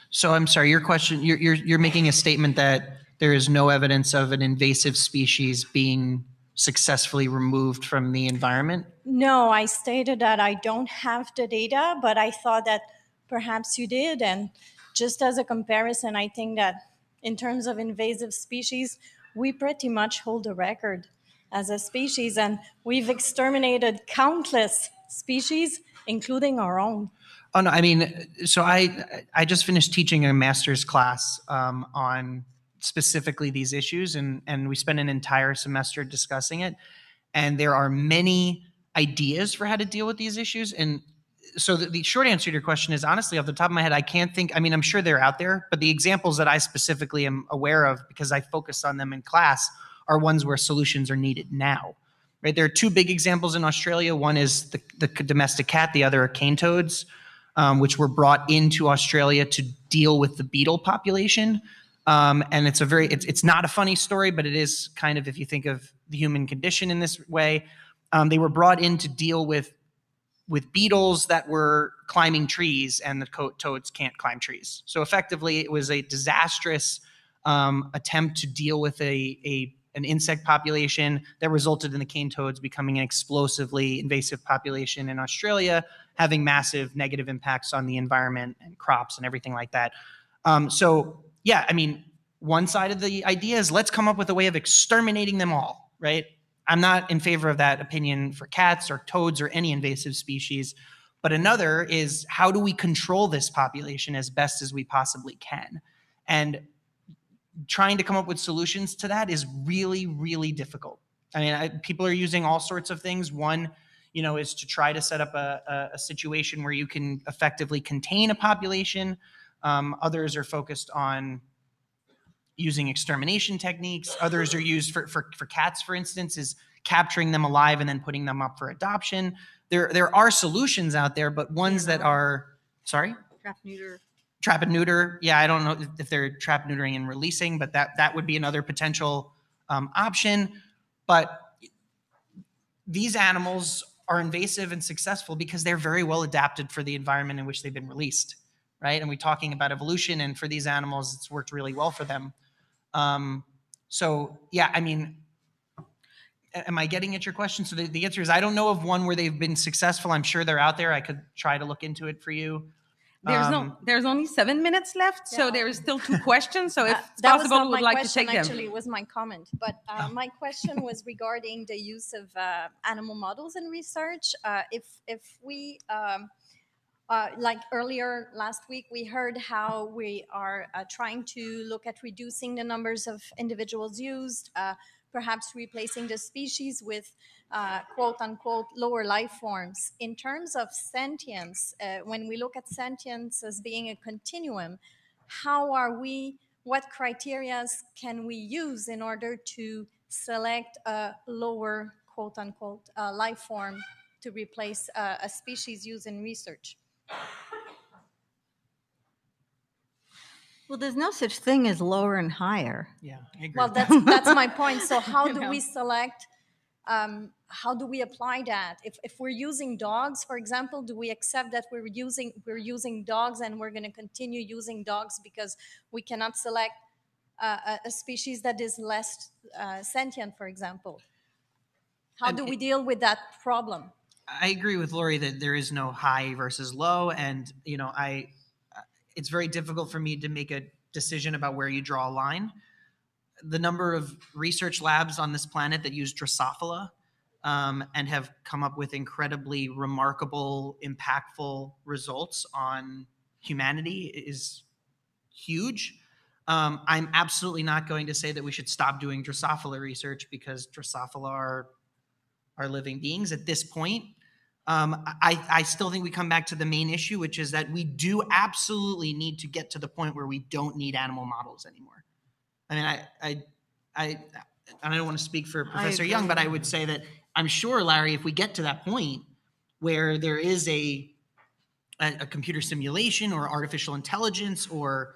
Speaker 4: So I'm sorry, your question, you're making a statement that there is no evidence of an invasive species being successfully removed from the environment?
Speaker 3: No, I stated that I don't have the data, but I thought that perhaps you did. And just as a comparison, I think that in terms of invasive species, we pretty much hold a record as a species, and we've exterminated countless species, including our own.
Speaker 4: Oh no, I mean, so I just finished teaching a master's class on specifically these issues, and we spent an entire semester discussing it. And there are many ideas for how to deal with these issues. And so the short answer to your question is, honestly, off the top of my head, I can't think. I mean, I'm sure they're out there, but the examples that I specifically am aware of, because I focus on them in class, are ones where solutions are needed now. Right? There are two big examples in Australia. One is the domestic cat. The other are cane toads, which were brought into Australia to deal with the beetle population. And it's not a funny story, but it is kind of, if you think of the human condition in this way. They were brought in to deal with beetles that were climbing trees, and the toads can't climb trees. So effectively, it was a disastrous attempt to deal with an insect population that resulted in the cane toads becoming an explosively invasive population in Australia, having massive negative impacts on the environment and crops and everything like that. So yeah, I mean, one side of the idea is let's come up with a way of exterminating them all, right? I'm not in favor of that opinion for cats or toads or any invasive species. But another is, how do we control this population as best as we possibly can? And trying to come up with solutions to that is really, really difficult. I mean, people are using all sorts of things. One, is to try to set up a situation where you can effectively contain a population. Others are focused on using extermination techniques. Others are used for cats, for instance, is capturing them alive and then putting them up for adoption. There are solutions out there, but ones that are, sorry?
Speaker 3: Trap, neuter.
Speaker 4: Trap and neuter. Yeah, I don't know if they're trap, neutering, and releasing, but that would be another potential option. But these animals are invasive and successful because they're very well adapted for the environment in which they've been released, right? And we're talking about evolution, and for these animals, it's worked really well for them. So yeah, I mean, am I getting at your question? So the answer is, I don't know of one where they've been successful. I'm sure they're out there. I could try to look into it for you.
Speaker 1: There's only 7 minutes left, so there is still 2 questions. So if it's
Speaker 3: that
Speaker 1: possible,
Speaker 3: was
Speaker 1: we
Speaker 3: not
Speaker 1: would
Speaker 3: my
Speaker 1: like
Speaker 3: question,
Speaker 1: to take them.
Speaker 3: actually, it was my comment. But my question was regarding the use of animal models in research. If we, like earlier last week, we heard how we are trying to look at reducing the numbers of individuals used, perhaps replacing the species with quote unquote lower life forms. In terms of sentience, when we look at sentience as being a continuum, what criteria can we use in order to select a lower quote unquote life form to replace a species used in research? Well, there's no such thing as lower and higher.
Speaker 4: Yeah, I agree.
Speaker 3: Well, that's my point. So how do we select? How do we apply that? If we're using dogs, for example, do we accept that we're using dogs and we're going to continue using dogs because we cannot select a species that is less sentient, for example? How do we deal with that problem?
Speaker 4: I agree with Laurie that there is no high versus low, and it's very difficult for me to make a decision about where you draw a line. The number of research labs on this planet that use Drosophila and have come up with incredibly remarkable, impactful results on humanity is huge. I'm absolutely not going to say that we should stop doing Drosophila research because Drosophila are living beings at this point. I still think we come back to the main issue, which is that we do absolutely need to get to the point where we don't need animal models anymore. I mean, I don't want to speak for Professor Young, but I would say that I'm sure, Larry, if we get to that point where there is a computer simulation or artificial intelligence or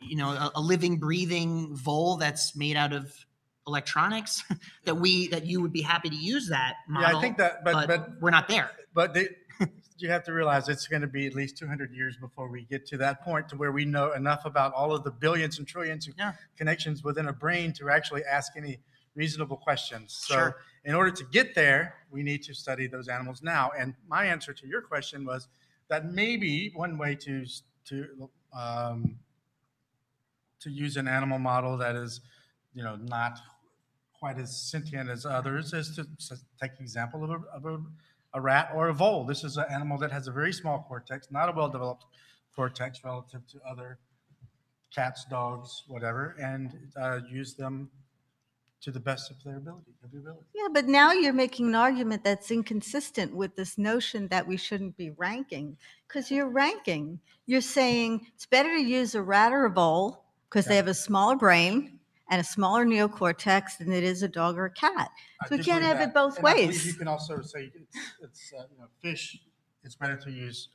Speaker 4: a living, breathing vole that's made out of electronics, that you would be happy to use that model.
Speaker 2: Yeah, I think that, but
Speaker 4: we're not there.
Speaker 2: But you have to realize it's going to be at least 200 years before we get to that point to where we know enough about all of the billions and trillions of connections within a brain to actually ask any reasonable questions. So in order to get there, we need to study those animals now. And my answer to your question was that maybe one way to use an animal model that is, not quite as sentient as others is to take the example of a rat or a vole. This is an animal that has a very small cortex, not a well-developed cortex relative to other cats, dogs, whatever, and use them to the best of their ability.
Speaker 3: Yeah, but now you're making an argument that's inconsistent with this notion that we shouldn't be ranking, because you're ranking. You're saying it's better to use a rat or a vole because they have a smaller brain and a smaller neocortex than it is a dog or a cat. So we can't have it both ways.
Speaker 2: I believe you can also say it's fish. It's better to use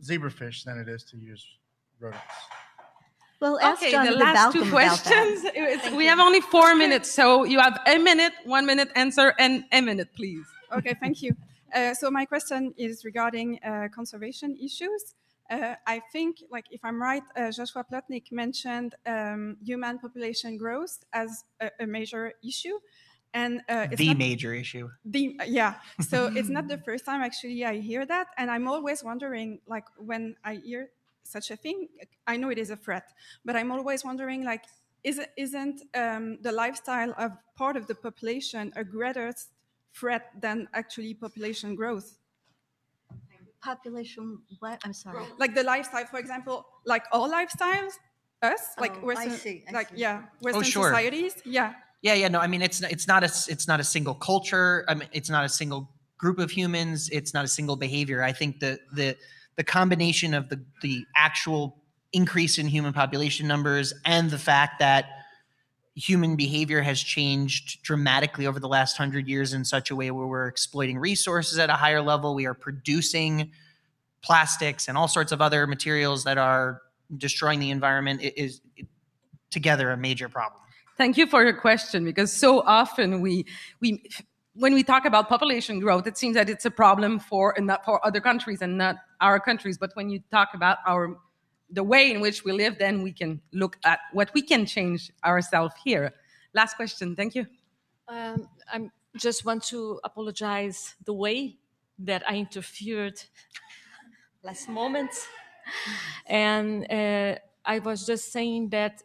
Speaker 2: zebrafish than it is to use rodents.
Speaker 3: Well, ask
Speaker 1: okay,
Speaker 3: Jonathan
Speaker 1: the last two
Speaker 3: Balcom about
Speaker 1: questions.
Speaker 3: that.
Speaker 1: We have only 4 minutes, so you have a minute, 1 minute answer, and a minute, please.
Speaker 14: Okay, thank you. So my question is regarding conservation issues. I think, if I'm right, Joshua Plotnik mentioned human population growth as a major issue. And it's
Speaker 4: the major issue.
Speaker 14: So it's not the first time actually I hear that. And I'm always wondering, when I hear such a thing, I know it is a threat, but I'm always wondering, isn't the lifestyle of part of the population a greater threat than actually population growth?
Speaker 3: Population what? I'm sorry.
Speaker 14: Like the lifestyle, for example, all lifestyles, us, Western,
Speaker 3: I see.
Speaker 14: Western societies,
Speaker 4: No, I mean it's not a single culture. I mean it's not a single group of humans. It's not a single behavior. I think the combination of the actual increase in human population numbers and the fact that human behavior has changed dramatically over the last 100 years in such a way where we're exploiting resources at a higher level. We are producing plastics and all sorts of other materials that are destroying the environment. It is together a major problem.
Speaker 1: Thank you for your question, because so often when we talk about population growth, it seems that it's a problem for other countries and not our countries. But when you talk about the way in which we live, then we can look at what we can change ourselves here. Last question. Thank you.
Speaker 11: I just want to apologize the way that I interfered last moment. And I was just saying that,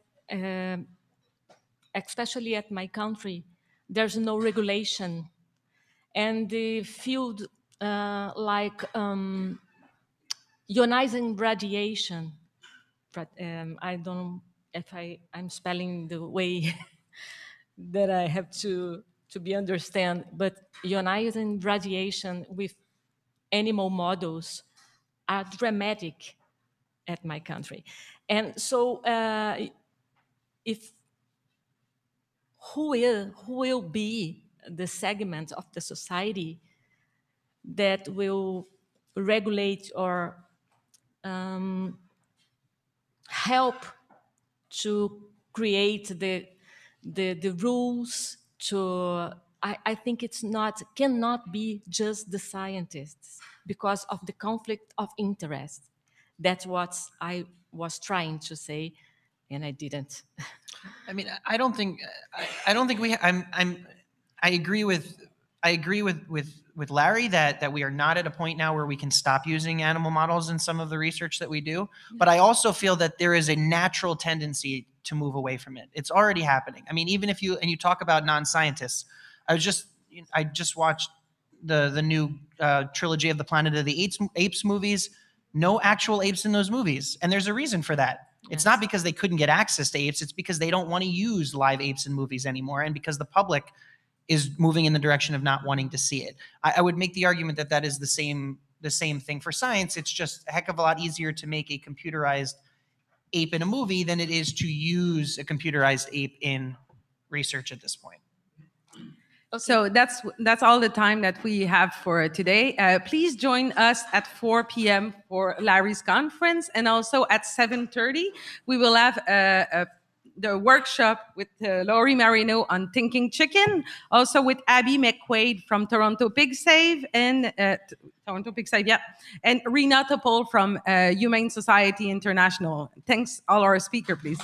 Speaker 11: especially at my country, there's no regulation. And the field ionizing radiation, I don't know if I'm spelling the way that I have to be understand, but ionizing radiation with animal models are dramatic at my country. And so who will be the segment of the society that will regulate or help to create the rules to I think cannot be just the scientists because of the conflict of interest. That's what I was trying to say, and I didn't.
Speaker 4: I mean, I don't think we. I agree with I agree with Larry that we are not at a point now where we can stop using animal models in some of the research that we do. But I also feel that there is a natural tendency to move away from it. It's already happening. I mean, even if you talk about non-scientists, I just watched the new trilogy of the Planet of the Apes movies. No actual apes in those movies, and there's a reason for that. It's not because they couldn't get access to apes. It's because they don't want to use live apes in movies anymore, and because the public is moving in the direction of not wanting to see it. I would make the argument that is the same thing for science. It's just a heck of a lot easier to make a computerized ape in a movie than it is to use a computerized ape in research at this point.
Speaker 1: So that's all the time that we have for today. Please join us at 4 p.m. for Larry's conference, and also at 7:30 we will have the workshop with Laurie Moreno on thinking chicken, also with Abby McQuaid from Toronto Pig Save and and Rena Topol from Humane Society International. Thanks all our speaker, please.